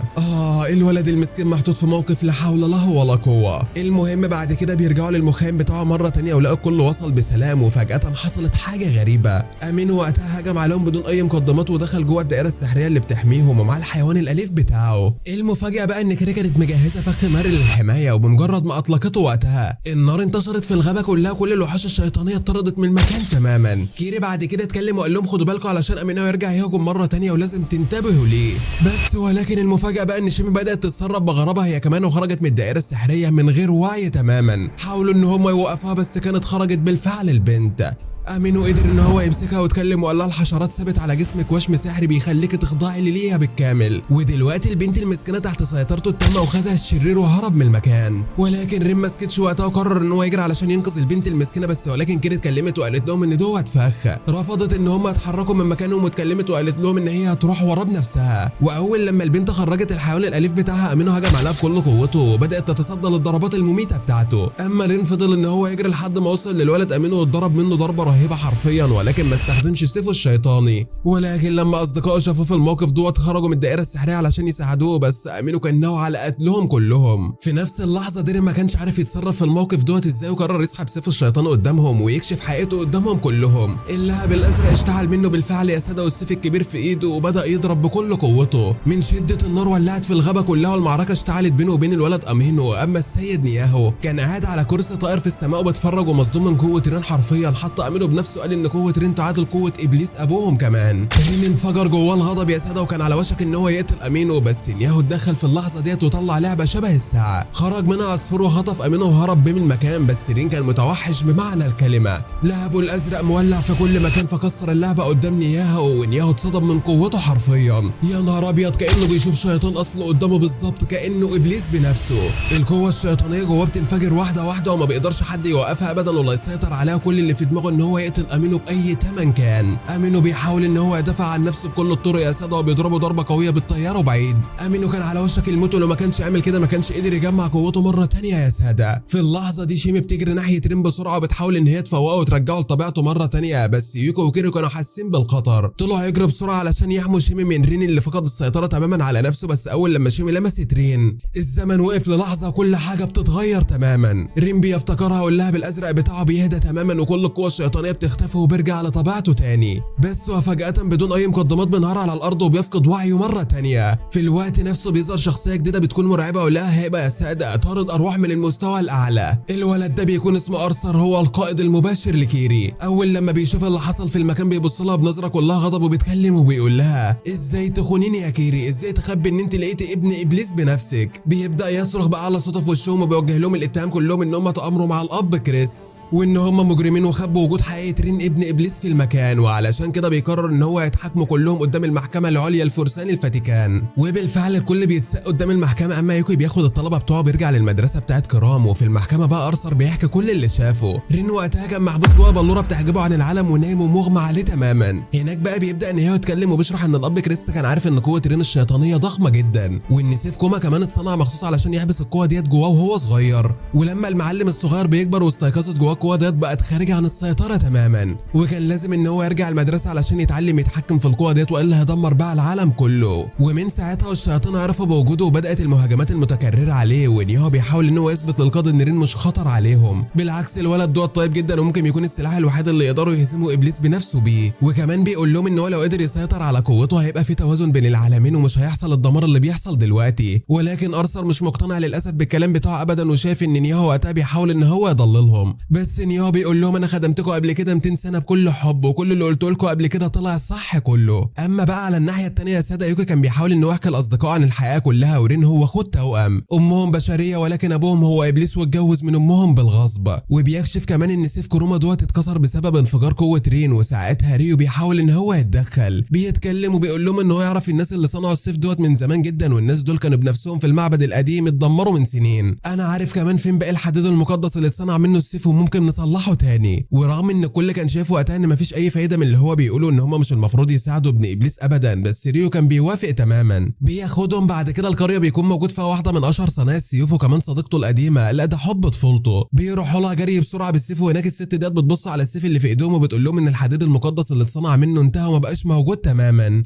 الولد المسكين محطوط في موقف لا حول له ولا قوه. المهم بعد كده بيرجعوا للمخيم بتاعه مره ثانيه ولقوا الكل وصل بسلام. وفجاه حصلت حاجه غريبه. امين وقتها هجم عليهم بدون اي مقدمات ودخل جوه الدائره السحريه اللي بتحميهم ومع الحيوان الاليف بتاعه. المفاجاه بقى ان كيري كانت مجهزه فخ نار للحمايه، وبمجرد ما اطلقته وقتها النار انتشرت في الغابه كلها، كل الوحوش الشيطانيه اتطردت من المكان تماما. كيري بعد كده اتكلم وقال لهم خدوا بالكم علشان امينه يرجع يهجم مره ثانيه ولازم تنتبهوا ليه. بس ولكن المفاجاه بقى ان شيمي بدات تتصرف بغرابه هي كمان وخرجت من الدائره السحريه من غير وعي تماما. حاولوا ان هم يوقفوها بس كانت خرجت بالفعل البنت. امينو قدر ان هو يمسكها واتكلم وقال لها الحشرات ثابت على جسمك وشم سحري بيخليك تخضعي ليها بالكامل، ودلوقتي البنت المسكينه تحت سيطرته التامه وخدها الشرير وهرب من المكان. ولكن ريم ما سكتش وقتها وقرر ان هو يجري علشان ينقذ البنت المسكينه. بس ولكن كيري اتكلمت وقالت لهم ان دوت فخ. رفضت ان هم يتحركوا من مكانهم واتكلمت وقالت لهم ان هي هتروح ورا بنفسها. واول لما البنت خرجت الحيوان الاليف بتاعها امينو هجم عليها بكل قوته وبدات تتصدى للضربات المميته بتاعته. اما رين فضل ان هو يجري لحد ما وصل للولد امينو واتضرب منه ضربه رهيبه حرفيا، ولكن ما استخدمش سيفه الشيطاني. ولكن لما اصدقائه شافوه في الموقف دوت خرجوا من الدائره السحريه علشان يساعدوه، بس امينو كان ناوي على قتلهم كلهم. في نفس اللحظه ديرين ما كانش عارف يتصرف في الموقف دوت ازاي، وقرر يسحب سيف الشيطان قدامهم ويكشف حقيقته قدامهم كلهم. اللهب الازرق اشتعل منه بالفعل يا ساده والسيف الكبير في ايده وبدا يضرب بكل قوته. من شده النار ولعت في الغابه كلها والمعركه اشتعلت بينه وبين الولد امينو. اما السيد نياهو كان قاعد على كرسي طائر في السماء وبيتفرج ومصدوم من قوه رين حرفيا، حتى امينو بنفسه قال ان قوه رين تعادل قوه ابليس ابوهم كمان. رين انفجر جواه الغضب يا ساده وكان على وشك ان هو يقتل امينو، بس نياهو اتدخل في اللحظه ديت وطلع لعبه شبه الساعه، خرج منها عصفور وخطف امينو وهرب بيه من المكان. بس رين كان متوحش بمعنى الكلمه، لهبه الازرق مولع في كل مكان فكسر اللعبه قدام نياهو، ونياهو اتصدم من قوته حرفيا. يا نهار ابيض، كانه بيشوف شيطان اصله قدامه بالظبط، كانه ابليس بنفسه. القوه الشيطانيه جواه بتنفجر واحده واحده وما بيقدرش حد يوقفها ابدا ولا يسيطر عليها، كل اللي في دماغه ان هو يقتل امينو باي ثمن كان. امينو بيحاول ان هو يدافع عن نفسه بكل الطرق يا ساده، وبيضربه ضربه قويه بالطياره بعيد. امينو كان على وشك الموت، ولو ما كانش عامل كده ما كانش قدر يجمع قوته مره ثانيه يا ساده. في اللحظه دي شيمي بتجري ناحيه رين بسرعه وبتحاول ان هي تفوقه وترجعه لطبيعته مره ثانيه، بس يوكو وكيرو كانوا حاسين بالخطر، طلعوا يجروا بسرعه علشان يحموا شيمي من رين اللي فقد السيطره تماما على نفسه. بس اول لما شيمي لمست رين الزمن وقف للحظه وكل حاجه بتتغير تماما. رين بيفتكرها واللهب الازرق بتاعه بيهدى تماما وكل القوه الشيطانيه بتختفي وبيرجع لطبيعته تاني. بس وفجاه بدون اي مقدمات بينهار على الارض وبيفقد وعيه مره تانيه. في الوقت نفسه بيظهر شخصيه جديده بتكون مرعبه ولها هيبه يا ساده، طارد ارواح من المستوى الاعلى. الولد ده بيكون اسمه ارثر، هو القائد المباشر لكيري. اول لما بيشوف اللي حصل في المكان بيبص لها بنظره كلها غضب وبيتكلم وبيقول لها ازاي تخونيني يا كيري، ازاي تخبي ان انت لقيتي ابن ابليس بنفسك. بيبدا يصرخ باعلى صوته في وشهم وبيوجه لهم الاتهام كلهم ان هم تامروا مع الاب كريس وان هم مجرمين وخبوا وجود حقيقه رين ابن ابليس في المكان، وعلشان كده بيقرر ان هو يتحاكموا كلهم قدام المحكمه العليا لفرسان الفاتيكان. وبالفعل الكل بيتسق قدام المحكمه، اما يوكي بياخد الطلبه بتوعه بيرجع للمدرسه بتاعت كرام. وفي المحكمه بقى ارثر بيحكي كل اللي شافه. رين وقتها كان محبوس جوه بلوره بتحجبه عن العالم ونايم ومغمى عليه تماما. هناك بقى بيبدا ان هو يتكلم وبيشرح ان الاب كريس كان عارف ان قوه رين الشيطانيه ضخمه جدا، وان سيف كوما كمان اتصنع مخصوص علشان يحبس القوه ديت جواه وهو صغير. ولما المعلم الصغير بيكبر واستيقظت جواه القوه ديت بقت خارجه عن السيطره تماما، وكان لازم ان هو يرجع المدرسه علشان يتعلم يتحكم في القوه ديت والا هيدمر بقى العالم كله. ومن ساعتها الشياطين عرفوا بوجوده وبدات المهاجمات المتكرره عليه، وان هو بيحاول ان هو يثبت للقاضي ان رين مش خطر عليهم. بالعكس الولد دوت طيب جدا وممكن يكون السلاح الوحيد اللي يقدروا يهزموا ابليس بنفسه بيه. وكمان بيقول لهم ان هو لو قدر يسيطر على قوته هيبقى في توازن بين العالمين ومش هيحصل الدمار اللي بيحصل دلوقتي. ولكن ارثر مش مقتنع للاسف بالكلام بتاعه ابدا، وشايف ان نياهو وقتها بيحاول ان هو يضللهم. بس نياهو بيقول لهم انا خدمتكم قبل كده 200 سنه بكل حب، وكل اللي قلته لكم قبل كده طلع صح كله. اما بقى على الناحيه الثانيه يا ساده يوكي كان بيحاول انه يحكي الاصدقاء عن الحياه كلها، ورين هو اخوه توأم، امهم بشريه ولكن ابوهم هو ابليس واتجوز من امهم بالغصب. وبيكشف كمان ان سيف كوروما دوت اتكسر بسبب انفجار قوه رين، وساعتها ريو بيحاول ان هو يتدخل. بيتكلم وبيقول لهم ان هو يعرف الناس اللي صنعوا السيف دوت من زمان جدا، والناس دول كانوا بنفسهم في المعبد القديم اتدمروا من سنين. انا عارف كمان فين باقي الحديد المقدس اللي اتصنع منه السيف وممكن نصلحه تاني. ورغم ان الكل كان شايف وقتها ان مفيش اي فايده من اللي هو بيقولوا ان هم مش المفروض يساعدوا ابن ابليس ابدا، بس ريو كان بيوافق تماما. بياخدهم بعد كده القريه بيكون موجود فيها واحده من اشهر صنايع السيوف وكمان صديقته القديمه، لا ده حب طفولته. بيروحوا لها جري بسرعه بالسيف، وهناك الست ديت بتبص على السيف اللي في ايدهم وبتقول لهم ان الحديد المقدس اللي اتصنع منه انتهى وما بقاش موجود تماما.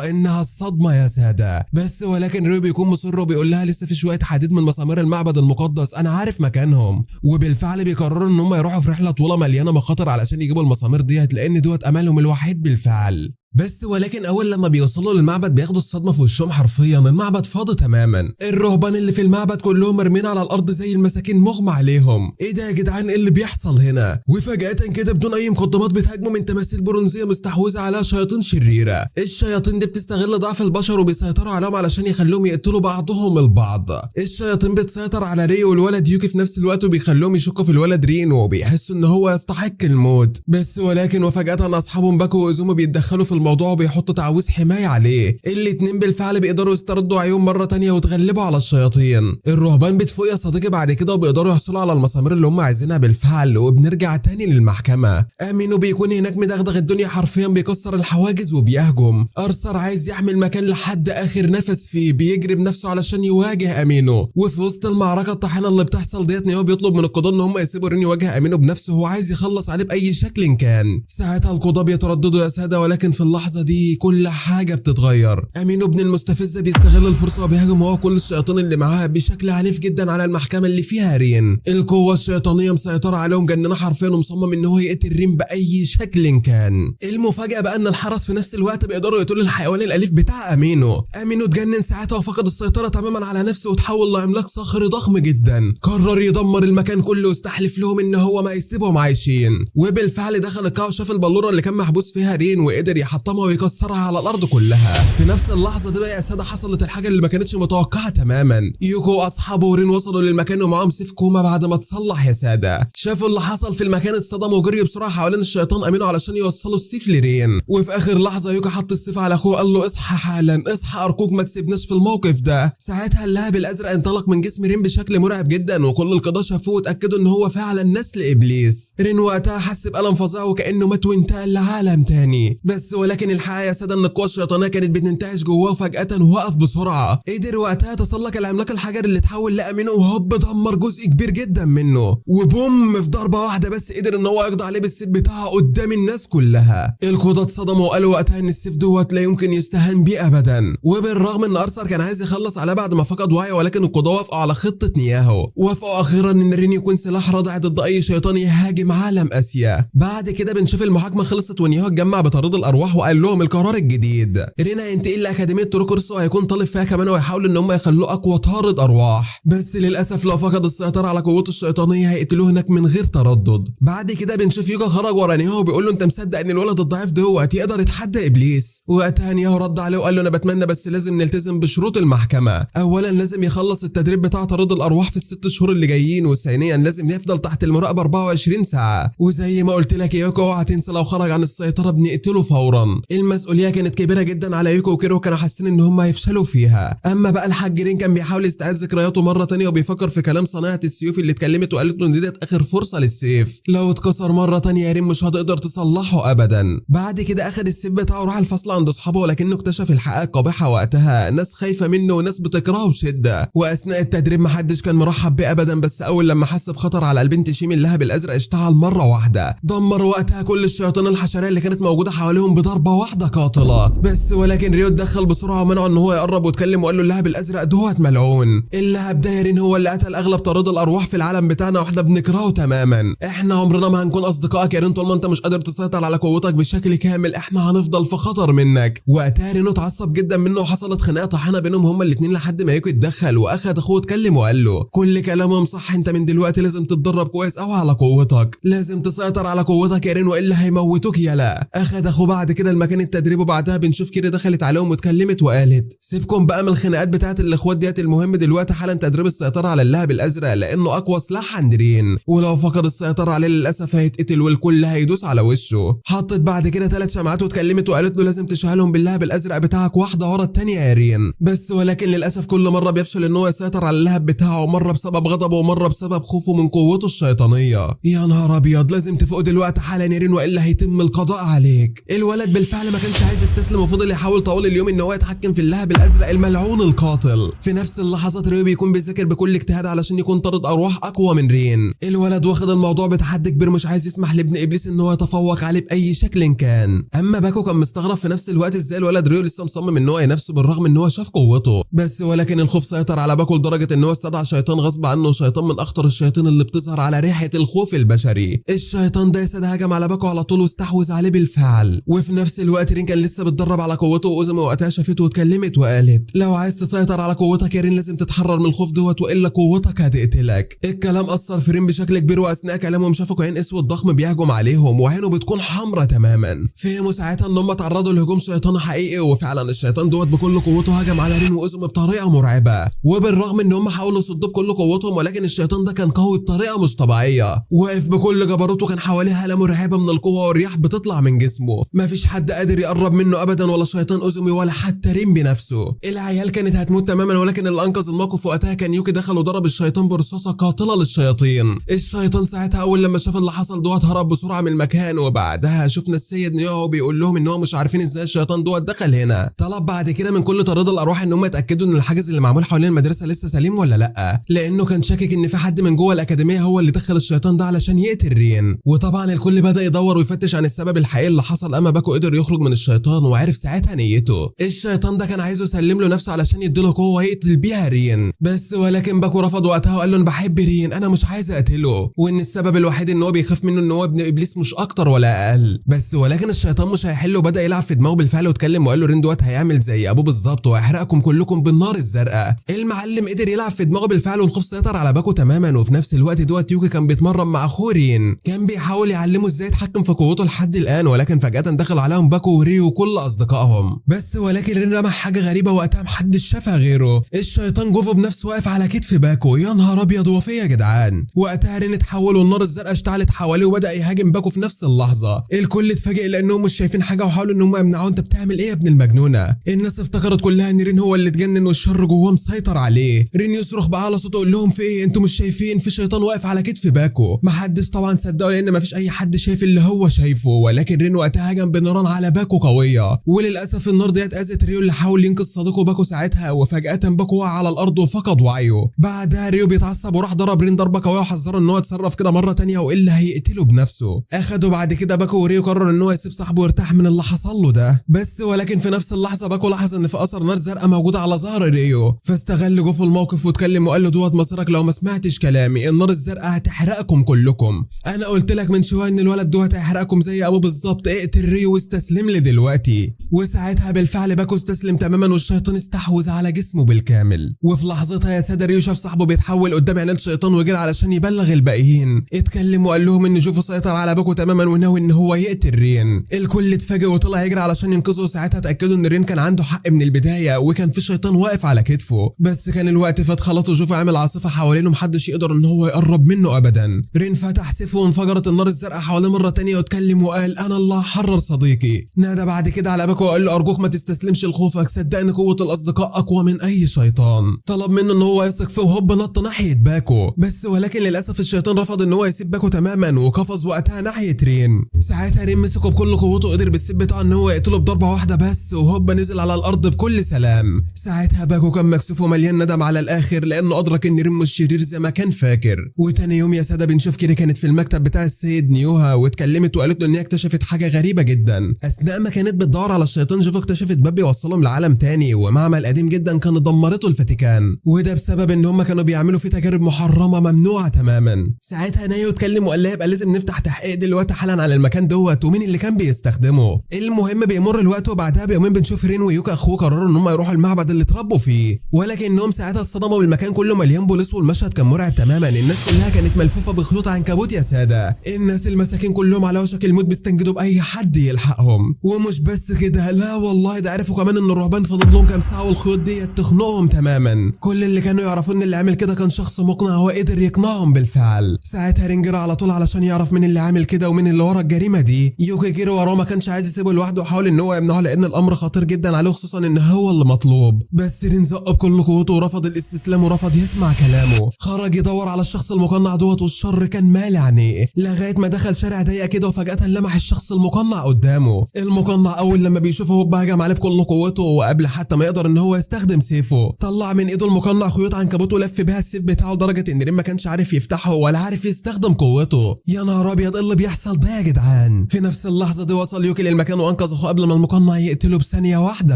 انها الصدمه يا ساده. بس ولكن ريو بيكون مصر وبيقول لها لسه في شويه حديد من مسامير المعبد المقدس انا عارف مكانهم. وبالفعل بيقرروا ان هم يروحوا في رحله طويله مليانه مخاطر علشان يجيبوا المسامير ديت، لان دوت املهم الوحيد بالفعل. بس ولكن اول لما بيوصلوا للمعبد بياخدوا الصدمه في وشهم حرفيا. المعبد فاضي تماما، الرهبان اللي في المعبد كلهم مرمين على الارض زي المساكين مغمى عليهم. ايه ده يا جدعان ايه اللي بيحصل هنا؟ وفجاه كده بدون اي مقدمات بتهاجموا من تماثيل برونزيه مستحوذه عليها شياطين شريره. الشياطين دي بتستغل ضعف البشر وبيسيطروا عليهم علشان يخلوهم يقتلوا بعضهم البعض. الشياطين بتسيطر على ريو والولد يوكي في نفس الوقت وبيخلوهم يشكوا في الولد رين وبيحسوا ان هو يستحق الموت. بس ولكن وفجاه اصحابهم باكو وايزومو بيتدخلوا في الموضوع وبيحطوا تعويذ حمايه عليه. الاتنين بالفعل بيقدروا يستردوا عيون مره تانية وتغلبوا على الشياطين. الرهبان بتفوق يا صديقي بعد كده وبيقدروا يحصلوا على المسامير اللي هم عايزينها بالفعل. وبنرجع تاني للمحكمه. امينو بيكون هناك مدغدغ الدنيا حرفيا، بيكسر الحواجز وبيهجم. ارثر عايز يحمي المكان لحد اخر نفس فيه، بيجري بنفسه علشان يواجه امينو. وفي وسط المعركه الطاحنه اللي بتحصل ديت نيو بيطلب من القضاه ان هم يسيبوا رين يواجه امينو بنفسه، هو عايز يخلص عليه باي شكل كان. ساعتها القضاه بيترددوا يا ساده، ولكن في اللحظه دي كل حاجه بتتغير. امينو ابن المستفزه بيستغل الفرصه وبيهاجم هو كل الشياطين اللي معاه بشكل عنيف جدا على المحكمه اللي فيها رين. القوه الشيطانيه مسيطره عليهم جننه حرفيا ومصمم ان هو يقتل رين باي شكل كان. المفاجاه بقى ان الحرس في نفس الوقت بيقدروا يقتلوا الحيوان الاليف بتاع امينو. امينو اتجنن ساعتها وفقد السيطره تماما على نفسه وتحول لعملاق صخري ضخم جدا. قرر يدمر المكان كله واستحلف لهم ان هو ما يسيبهم عايشين. وبالفعل دخل القاعه وشاف البلوره اللي كان محبوس فيها رين وقدر يحط يحطمها ويكسرها على الارض كلها. في نفس اللحظه دي بقى يا ساده حصلت الحاجه اللي ما كانتش متوقعه تماما. يوكو واصحابه ورين وصلوا للمكان ومعاهم سيف كوما بعد ما اتصلح يا ساده. شافوا اللي حصل في المكان اتصدموا وجريوا بسرعه حوالين الشيطان امينه علشان يوصلوا السيف لرين. وفي اخر لحظه يوكو حط السيف على اخوه قال له اصحى حالا، اصحى ارجوك ما تسيبناش في الموقف ده. ساعتها اللهب الازرق انطلق من جسم رين بشكل مرعب جدا وكل القضاه شافوه واتاكدوا ان هو فعلا نسل ابليس. رين وقتها حس بألم فظيع وكانه مات وانتقل لعالم تاني. بس ولكن الحقيقه يا ساده ان القوه الشيطانيه كانت بتنتعش جواه وفجاه وقف بسرعه. قدر وقتها يتسلق العملاق الحجر اللي اتحول لامينه وهوب دمر جزء كبير جدا منه. وبوم في ضربه واحده بس قدر ان هو يقضي عليه بالسيف بتاعه قدام الناس كلها. القضاه اتصدموا وقالوا وقتها ان السيف دوت لا يمكن يستهان بيه ابدا. وبالرغم ان ارثر كان عايز يخلص عليه بعد ما فقد وعيه ولكن القضاه وافقوا على خطه نياهو. وافقوا اخيرا ان رين يكون سلاح رادع ضد اي شيطان يهاجم عالم اسيا. بعد كده بنشوف المحاكمه خلصت ونياهو اتجمع بطارد الارواح وقال لهم القرار الجديد. رين هينتقل لاكاديميه تروكورس وهيكون طالب فيها كمان ويحاولوا ان هم يخلوه اقوى طارد ارواح. بس للاسف لو فقد السيطره على قوته الشيطانيه هيقتلوه هناك من غير تردد. بعد كده بنشوف يوجا خرج ورا نياهو وبيقول له انت مصدق ان الولد الضعيف دوت يقدر يتحدى ابليس؟ وقتها نياهو رد عليه وقال له انا بتمنى بس لازم نلتزم بشروط المحكمه. اولا لازم يخلص التدريب بتاع طارد الارواح في ال6 شهور اللي جايين، وثانيا لازم يفضل تحت المراقبه 24 ساعه. وزي ما قلت لك يا يوكو اوعى تنسى لو خرج عن السيطره بنقتله فورا. المسؤوليه كانت كبيره جدا على يوكو وكيرو كانوا حاسين ان هم هيفشلوا فيها. اما بقى الحاج رين كان بيحاول يستعيد ذكرياته مره ثانيه وبيفكر في كلام صناعه السيوف اللي اتكلمت وقالت له ان ديت اخر فرصه للسيف، لو اتكسر مره ثانيه يا رين مش هتقدر تصلحه ابدا. بعد كده اخد السيف بتاعه وراح الفصل عند اصحابه ولكنه اكتشف الحقائق قبيحه وقتها، ناس خايفه منه وناس بتكرهه بشده. واثناء التدريب محدش كان مرحب بيه ابدا، بس اول لما حس بخطر على البنت شيمي اللهب الازرق اشتعل مره واحده، دمر وقتها كل الشياطين الحشريه اللي كانت موجوده حواليهم بضربه واحده قاتله. بس ولكن ريو اتدخل بسرعه ومنعه ان هو يقرب واتكلم وقال له اللهب الازرق دوت ملعون. اللهب ده يا رين هو اللي قتل اغلب طارد الارواح في العالم بتاعنا واحنا بنكرهه تماما. احنا عمرنا ما هنكون اصدقائك يا رين طول ما انت مش قادر تسيطر على قوتك بشكل كامل، احنا هنفضل في خطر منك. وقتها رينو اتعصب جدا منه وحصلت خناقه طحنه بينهم هما الاثنين لحد ما يوكو اتدخل واخد اخوه اتكلم وقال له كل كلامهم صح، انت من دلوقتي لازم تتدرب كويس قوي على قوتك، لازم تسيطر على قوتك يا رين والا هيموتوك يلا. اخد اخوه بعد كده المكان التدريب وبعدها بنشوف كيري دخلت عليهم واتكلمت وقالت سيبكم بقى من الخناقات بتاعت الاخوات ديت، المهم دلوقتي حالا تدريب السيطره على اللهب الازرق لانه اقوى سلاح عند رين، ولو فقد السيطره عليه للاسف هيتقتل والكل هيدوس على وشه. حطت بعد كده 3 شمعات واتكلمت وقالت له لازم تشعلهم باللهب الازرق بتاعك واحده ورا الثانيه يا رين. بس ولكن للاسف كل مره بيفشل ان هو يسيطر على اللهب بتاعه، مره بسبب غضبه ومره بسبب خوفه من قوته الشيطانيه. يا نهار ابيض، لازم تفوق دلوقتي حالا يا رين والا هيتم القضاء عليك. الولد بالفعل ما كانش عايز يستسلم وفضل يحاول طول اليوم ان هو يتحكم في اللهب الازرق الملعون القاتل. في نفس اللحظات ريو بيكون بيذاكر بكل اجتهاد علشان يكون طارد ارواح اقوى من رين. الولد واخد الموضوع بتحدي كبير مش عايز يسمح لابن ابليس ان هو يتفوق عليه باي شكل كان. اما باكو كان مستغرب في نفس الوقت ازاي الولد ريو لسه مصمم ان هو ينافسه بالرغم ان هو شاف قوته. بس ولكن الخوف سيطر على باكو لدرجه ان هو استدعى شيطان غصب عنه، شيطان من اخطر الشياطين اللي بتظهر على ريحه الخوف البشري. الشيطان ده يسد هجم على باكو على طول واستحوذ عليه بالفعل. وفي نفس الوقت رين كان لسه بتدرب على قوته واوزمي وقتها شافته واتكلمت وقالت لو عايز تسيطر على قوتك يا رين لازم تتحرر من الخوف دوت والا قوتك هتقتلك. الكلام اثر في رين بشكل كبير واثناء كلامهم شافوا كائن اسود ضخم بيهجم عليهم وعينه بتكون حمراء تماما. فهموا ساعتها ان هم تعرضوا لهجوم شيطاني حقيقي، وفعلا الشيطان دوت بكل قوته هجم على رين واوزمي بطريقه مرعبه. وبالرغم ان هم حاولوا يصدوا بكل قوتهم ولكن الشيطان ده كان قوي بطريقه مش طبيعيه، واقف بكل جبروته كان حواليه هاله مرعبه من القوه والرياح بتطلع من جسمه، مفيش حد قادر يقرب منه ابدا ولا شيطان اوزمي ولا حتى رين بنفسه. العيال كانت هتموت تماما ولكن اللي انقذ الموقف وقتها كان يوكي دخل وضرب الشيطان برصاصه قاتله للشياطين. الشيطان ساعتها اول لما شاف اللي حصل دوت هرب بسرعه من المكان، وبعدها شفنا السيد نياهو بيقول لهم ان هو مش عارفين ازاي الشيطان دوت دخل هنا. طلب بعد كده من كل طارد الارواح ان هم يتاكدوا ان الحاجز اللي معمول حوالين المدرسه لسه سليم ولا لا، لانه كان شاكك ان في حد من جوه الاكاديميه هو اللي دخل الشيطان ده علشان يقتل رين. وطبعا الكل بدا يدور ويفتش عن السبب الحقيقي اللي حصل. اما باكو قدر يخرج من الشيطان وعرف ساعتها نيته. الشيطان ده كان عايزه يسلم له نفسه علشان يديله قوه يقتل بيها رين، بس ولكن باكو رفض وقتها وقال له انا بحب رين، انا مش عايز اقتله، وان السبب الوحيد ان هو بيخاف منه ان هو ابن ابليس مش اكتر ولا اقل. بس ولكن الشيطان مش هيحله وبدا يلعب في دماغه بالفعل واتكلم وقال له رين دوت هيعمل زي ابوه بالظبط وهيحرقكم كلكم بالنار الزرقاء. المعلم قدر يلعب في دماغه بالفعل والخوف سيطر على باكو تماما. وفي نفس الوقت دوت يوكي كان بيتمرن مع اخوه رين، كان بيحاول يعلمه ازاي يتحكم في قوته لحد الان، ولكن فجاه دخل عليهم باكو وريو وكل اصدقائهم. بس ولكن رين رمى حاجه غريبه وقتها محدش شافها غيره، الشيطان جوفو بنفسه واقف على كتف باكو. يا نهار ابيض، هو فيا يا جدعان. وقتها رين اتحول والنار الزرقاء اشتعلت حواليه وبدا يهاجم باكو في نفس اللحظه. الكل اتفاجئ لانهم مش شايفين حاجه وحاولوا ان هم يمنعوه. انت بتعمل ايه يا ابن المجنونه؟ الناس افتكرت كلها ان رين هو اللي اتجنن والشر جواه مسيطر عليه. رين يصرخ باعلى صوته يقول لهم في ايه؟ انتوا مش شايفين في شيطان واقف على كتف باكو؟ محدش طبعا صدقه لان مفيش اي حد شايف اللي هو شايفه. ولكن رين وقتها هجم بنيران على باكو قويه، وللاسف النار ديت اذت ريو اللي حاول ينقذ صديقه باكو ساعتها. وفجاه باكو وقع على الارض وفقد وعيه. بعدها ريو بيتعصب وراح ضرب رين ضربه قويه وحذره ان هو يتصرف كده مره تانية والا هيقتله بنفسه. اخدوا بعد كده باكو وريو قرر ان هو يسيب صاحبه ويرتاح من اللي حصل له ده. بس ولكن في نفس اللحظه باكو لاحظ ان في اثر نار زرقاء موجوده على ظهر ريو، فاستغل جوفو الموقف واتكلم وقال له دوت مصيرك لو ما سمعتش كلامي، النار الزرقاء هتحرقكم كلكم. انا قلت لك من شويه ان الولد دوت هيحرقكم زي ابوه بالظبط، اقتل ريو واستسلم لي دلوقتي. وساعتها بالفعل باكو استسلم تماما والشيطان استحوذ على جسمه بالكامل. وفي لحظتها يا ساده ريو شاف صاحبه بيتحول قدام عينين الشيطان وجري علشان يبلغ الباقيين. اتكلم وقال لهم ان جوفو سيطر على باكو تماما وناوي ان هو يقتل رين. الكل اتفاجئ وطلع يجري علشان ينقذه. ساعتها اتاكدوا ان رين كان عنده حق من البدايه وكان في شيطان واقف على كتفه، بس كان الوقت فات خلاص وجوفو عامل عاصفه حوالينه محدش يقدر ان هو يقرب منه ابدا. رين فتح سيفه وانفجرت النار الزرقاء حواليه مره تانية واتكلم وقال انا الله حرر صديقي. نادى بعد كده على باكو وقال له ارجوك ما تستسلمش لخوفك، صدقني قوه الاصدقاء اقوى من اي شيطان. طلب منه ان هو يثق فيه وهوب نط ناحيه باكو، بس ولكن للاسف الشيطان رفض ان هو يسيب باكو تماما وقفز وقتها ناحيه رين. ساعتها رين مسكه بكل قوته وقدر بالسيف بتاعه ان هو يقتله بضربه واحده بس، وهوب نزل على الارض بكل سلام. ساعتها باكو كان مكسوف ومليان ندم على الاخر لانه ادرك ان رين مش شرير زي ما كان فاكر. وتاني يوم يا ساده بنشوف كيري كانت في المكتب بتاع السيد نيوها واتكلمت وقالت له ان هي اكتشفت حاجه غريبه جدا. اثناء ما كانت بتدور على الشيطان جوفو اكتشفت باب بيوصلهم لعالم تاني ومعمل قديم جدا كان دمرته الفاتيكان، وده بسبب ان هم كانوا بيعملوا فيه تجارب محرمه ممنوعه تماما. ساعتها نايو اتكلم وقال لها يبقى لازم نفتح تحقيق دلوقتي حالا على المكان دوت ومين اللي كان بيستخدمه. المهم بيمر الوقت وبعدها بيومين بنشوف رين ويوكا اخوه قرروا ان هم يروحوا المعبد اللي اتربوا فيه، ولكنهم ساعتها اتصدموا بالمكان كله مليان بوليس والمشهد كان مرعب تماما. الناس كلها كانت ملفوفه بخيوط عنكبوت يا ساده. الناس المساكين كلهم على وشك الموت بيستنجدوا باي حد يلحقهم. ومش بس كده، لا والله ده عرفوا كمان ان الرهبان فاضل لهم كام ساعه والخيوط ديت تخنقهم تماما. كل اللي كانوا يعرفوا ان اللي عامل كده كان شخص مقنع وقدر يقنعهم بالفعل. ساعتها رين جرى على طول علشان يعرف مين اللي عامل كده ومين اللي ورا الجريمه دي. يوكي جري وراه ما كانش عايز يسيبه لوحده وحاول ان هو يمنعه لان الامر خطير جدا عليه خصوصا ان هو اللي مطلوب. بس رين زق بكل قوته ورفض الاستسلام ورفض يسمع كلامه. خرج يدور على الشخص المقنع دوت والشر كان مالي عينيه لغايه ما دخل شارع ضيق كده وفجاه لمح الشخص المقنع قدامه. المقنع اول لما بيشوفه هوب هجم عليه بكل قوته وقبل حتى ما يقدر ان هو يستخدم سيفه طلع من ايده المقنع خيوط عنكبوت ولف بيها السيف بتاعه لدرجه ان رين ما كانش عارف يفتحه ولا عارف يستخدم قوته. يا نهار ابيض، ايه اللي بيحصل ده يا جدعان؟ في نفس اللحظه دي وصل يوكي للمكان وانقذ اخوه قبل ما المقنع يقتله بثانيه واحده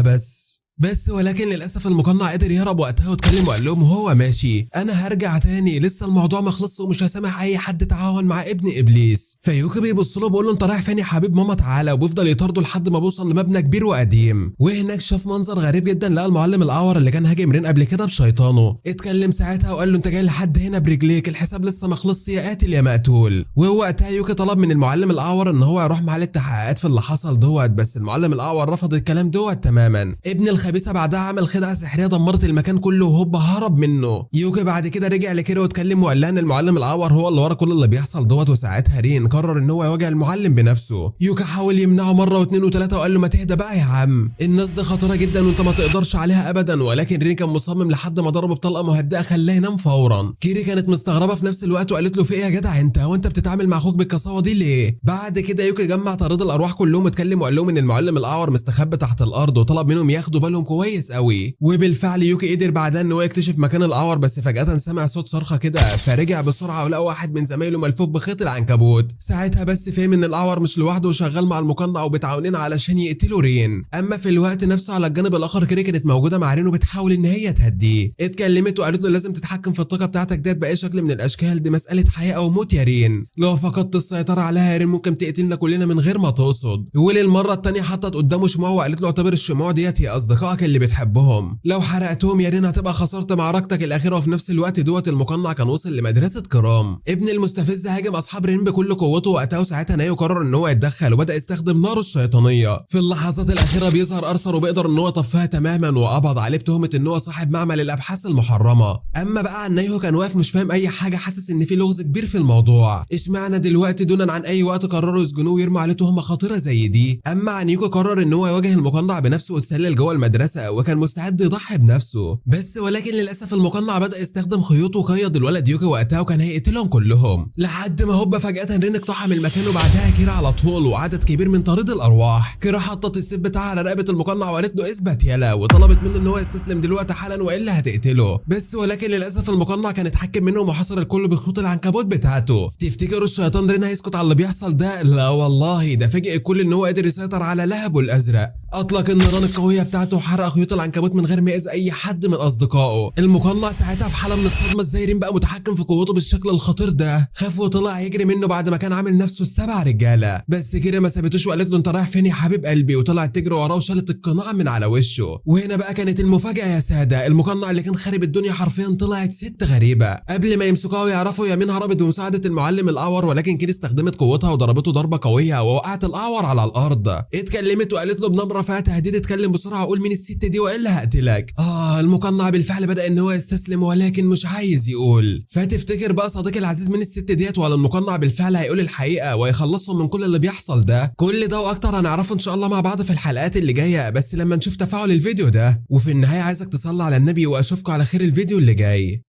بس ولكن للاسف المقنع قدر يهرب وقتها واتكلم وقال لهم هو ماشي انا هرجع تاني، لسه الموضوع ما خلصش ومش هسامح اي حد تعاون مع ابن ابليس. فيوكي بيبص له بيقول له انت رايح فين يا حبيب ماما تعالى، وبيفضل يطارده لحد ما بيوصل لمبنى كبير وقديم. وهناك شاف منظر غريب جدا، لقى المعلم الاعور اللي كان هاجم رين قبل كده بشيطانه. اتكلم ساعتها وقال له انت جاي لحد هنا برجليك، الحساب لسه ما خلصش يا قاتل يا مقتول. ووقتها يوكي طلب من المعلم الاعور ان هو يروح معاه للتحقيقات في اللي حصل دوت، بس المعلم الاعور رفض الكلام دوت تماما. ابن الخبيثه بعدها عمل خدعه سحريه دمرت المكان كله وهوب هرب منه. يوكي بعد كده رجع لكيري واتكلم وقال لها ان المعلم الاعور هو اللي ورا كل اللي بيحصل دوت. وساعتها رين قرر ان هو يواجه المعلم بنفسه. يوكي حاول يمنعه مره واثنين وثلاثه وقال له ما تهدى بقى يا عم، الناس دي خطيره جدا وانت ما تقدرش عليها ابدا. ولكن رين كان مصمم لحد ما ضربه بطلقه مهدئه خلاه ينام فورا. كيري كانت مستغربه في نفس الوقت وقالت له في ايه يا جدع انت، هو انت بتتعامل مع اخوك بالقساوه دي ليه؟ بعد كده يوكي جمع طارد الارواح كلهم واتكلم وقال لهم ان المعلم الاعور مستخبي تحت الارض وطلب منهم ياخدوا بالهم كويس قوي. وبالفعل يوكي قدر بعدها ان هو يكتشف مكان الاعور، بس فجاه سمع صوت صرخه كده فرجع بسرعه ولقى واحد من زمايله ملفوف بخيط العنكبوت. ساعتها بس فهم ان الاعور مش لوحده وشغال مع المقنع وبيتعاونين علشان يقتلوا رين. اما في الوقت نفسه على الجانب الاخر كيري كانت موجوده مع رين وبتحاول ان هي تهديه. اتكلمت وقالت له لازم تتحكم في الطاقه بتاعتك ديت باي شكل من الاشكال، دي مساله حياه او موت يا رين، لو فقدت السيطره عليها يا رين ممكن تقتلنا كلنا من غير ما تقصد. وللمره الثانيه حطت قدامه شموع وقالت له اعتبر الشموع ديت هي اصدقاء اصدقائك اللي بتحبهم، لو حرقتهم يا رين هتبقى خسرت معركتك الاخيره. وفي نفس الوقت المقنع كان وصل لمدرسه كرام. ابن المستفز هاجم اصحاب رين بكل قوته وقتها، وساعتها نايو قرر ان هو يتدخل وبدا يستخدم ناره الشيطانيه. في اللحظات الاخيره بيظهر ارثر وبيقدر ان هو يطفيها تماما، وقبض عليه بتهمه ان هو صاحب معمل الابحاث المحرمه. اما بقى نايو كان واقف مش فاهم اي حاجه، حاسس ان في لغز كبير في الموضوع. اشمعنى دلوقتي دونا عن اي وقت قرروا يسجنوه ويرموا عليه تهمه خطيره زي دي؟ اما نيكو قرر ان هو يواجه المقنع بنفسه ويتسلل جوه المدرسه، وكان مستعد يضحي بنفسه ولكن للاسف المقنع بدا يستخدم خيوط وقيد الولد يوكي وقتها، وكان هيقتلهم كلهم لحد ما هوبا فجاه رين اقتحم المكان، وبعدها كيرا على طول وعدد كبير من طارد الارواح. كيرا حطت السيف بتاعها على رقبه المقنع وقالت له اثبت يلا، وطلبت منه ان هو يستسلم دلوقتي حالا والا هتقتله. ولكن للاسف المقنع كان اتحكم منهم وحصر الكل بخيوط العنكبوت بتاعته. تفتكروا الشيطان رين هيسكت على اللي بيحصل ده؟ لا والله، ده فاجئ الكل ان هو قادر يسيطر على لهبه الازرق. اطلق النيران القويه بتاعته وحرق خيوط العنكبوت من غير ما يأذي اي حد من اصدقائه. المقنع ساعتها في حاله من الصدمه ازاي رين بقى متحكم في قوته بالشكل الخطير ده. خاف وطلع يجري منه بعد ما كان عامل نفسه السبع رجاله، بس كيرا ما سابتوش وقالت له انت رايح فين يا حبيب قلبي، وطلعت تجري وراه وشالت القناع من على وشه. وهنا بقى كانت المفاجاه يا ساده، المقنع اللي كان خارب الدنيا حرفيا طلعت ست غريبه. قبل ما يمسكوها ويعرفوا يمين هربت بمساعده المعلم الاعور، ولكن كيرا استخدمت قوتها وضربته ضربه قويه ووقعت الاعور على الارض. اتكلمت وقالت له بنبره فيها تهديد اتكلم بسرعه وقول مين الست دي والا هقتلك. المقنع بالفعل بدا ان هو يستسلم ولكن مش عايز يقول. فتفتكر بقى صديقي العزيز من الست ديت، ولا المقنع بالفعل هيقول الحقيقه ويخلصهم من كل اللي بيحصل ده؟ كل ده واكتر هنعرفه ان شاء الله مع بعض في الحلقات اللي جايه، بس لما نشوف تفاعل الفيديو ده. وفي النهايه عايزك تصلي على النبي، واشوفكم على خير الفيديو اللي جاي.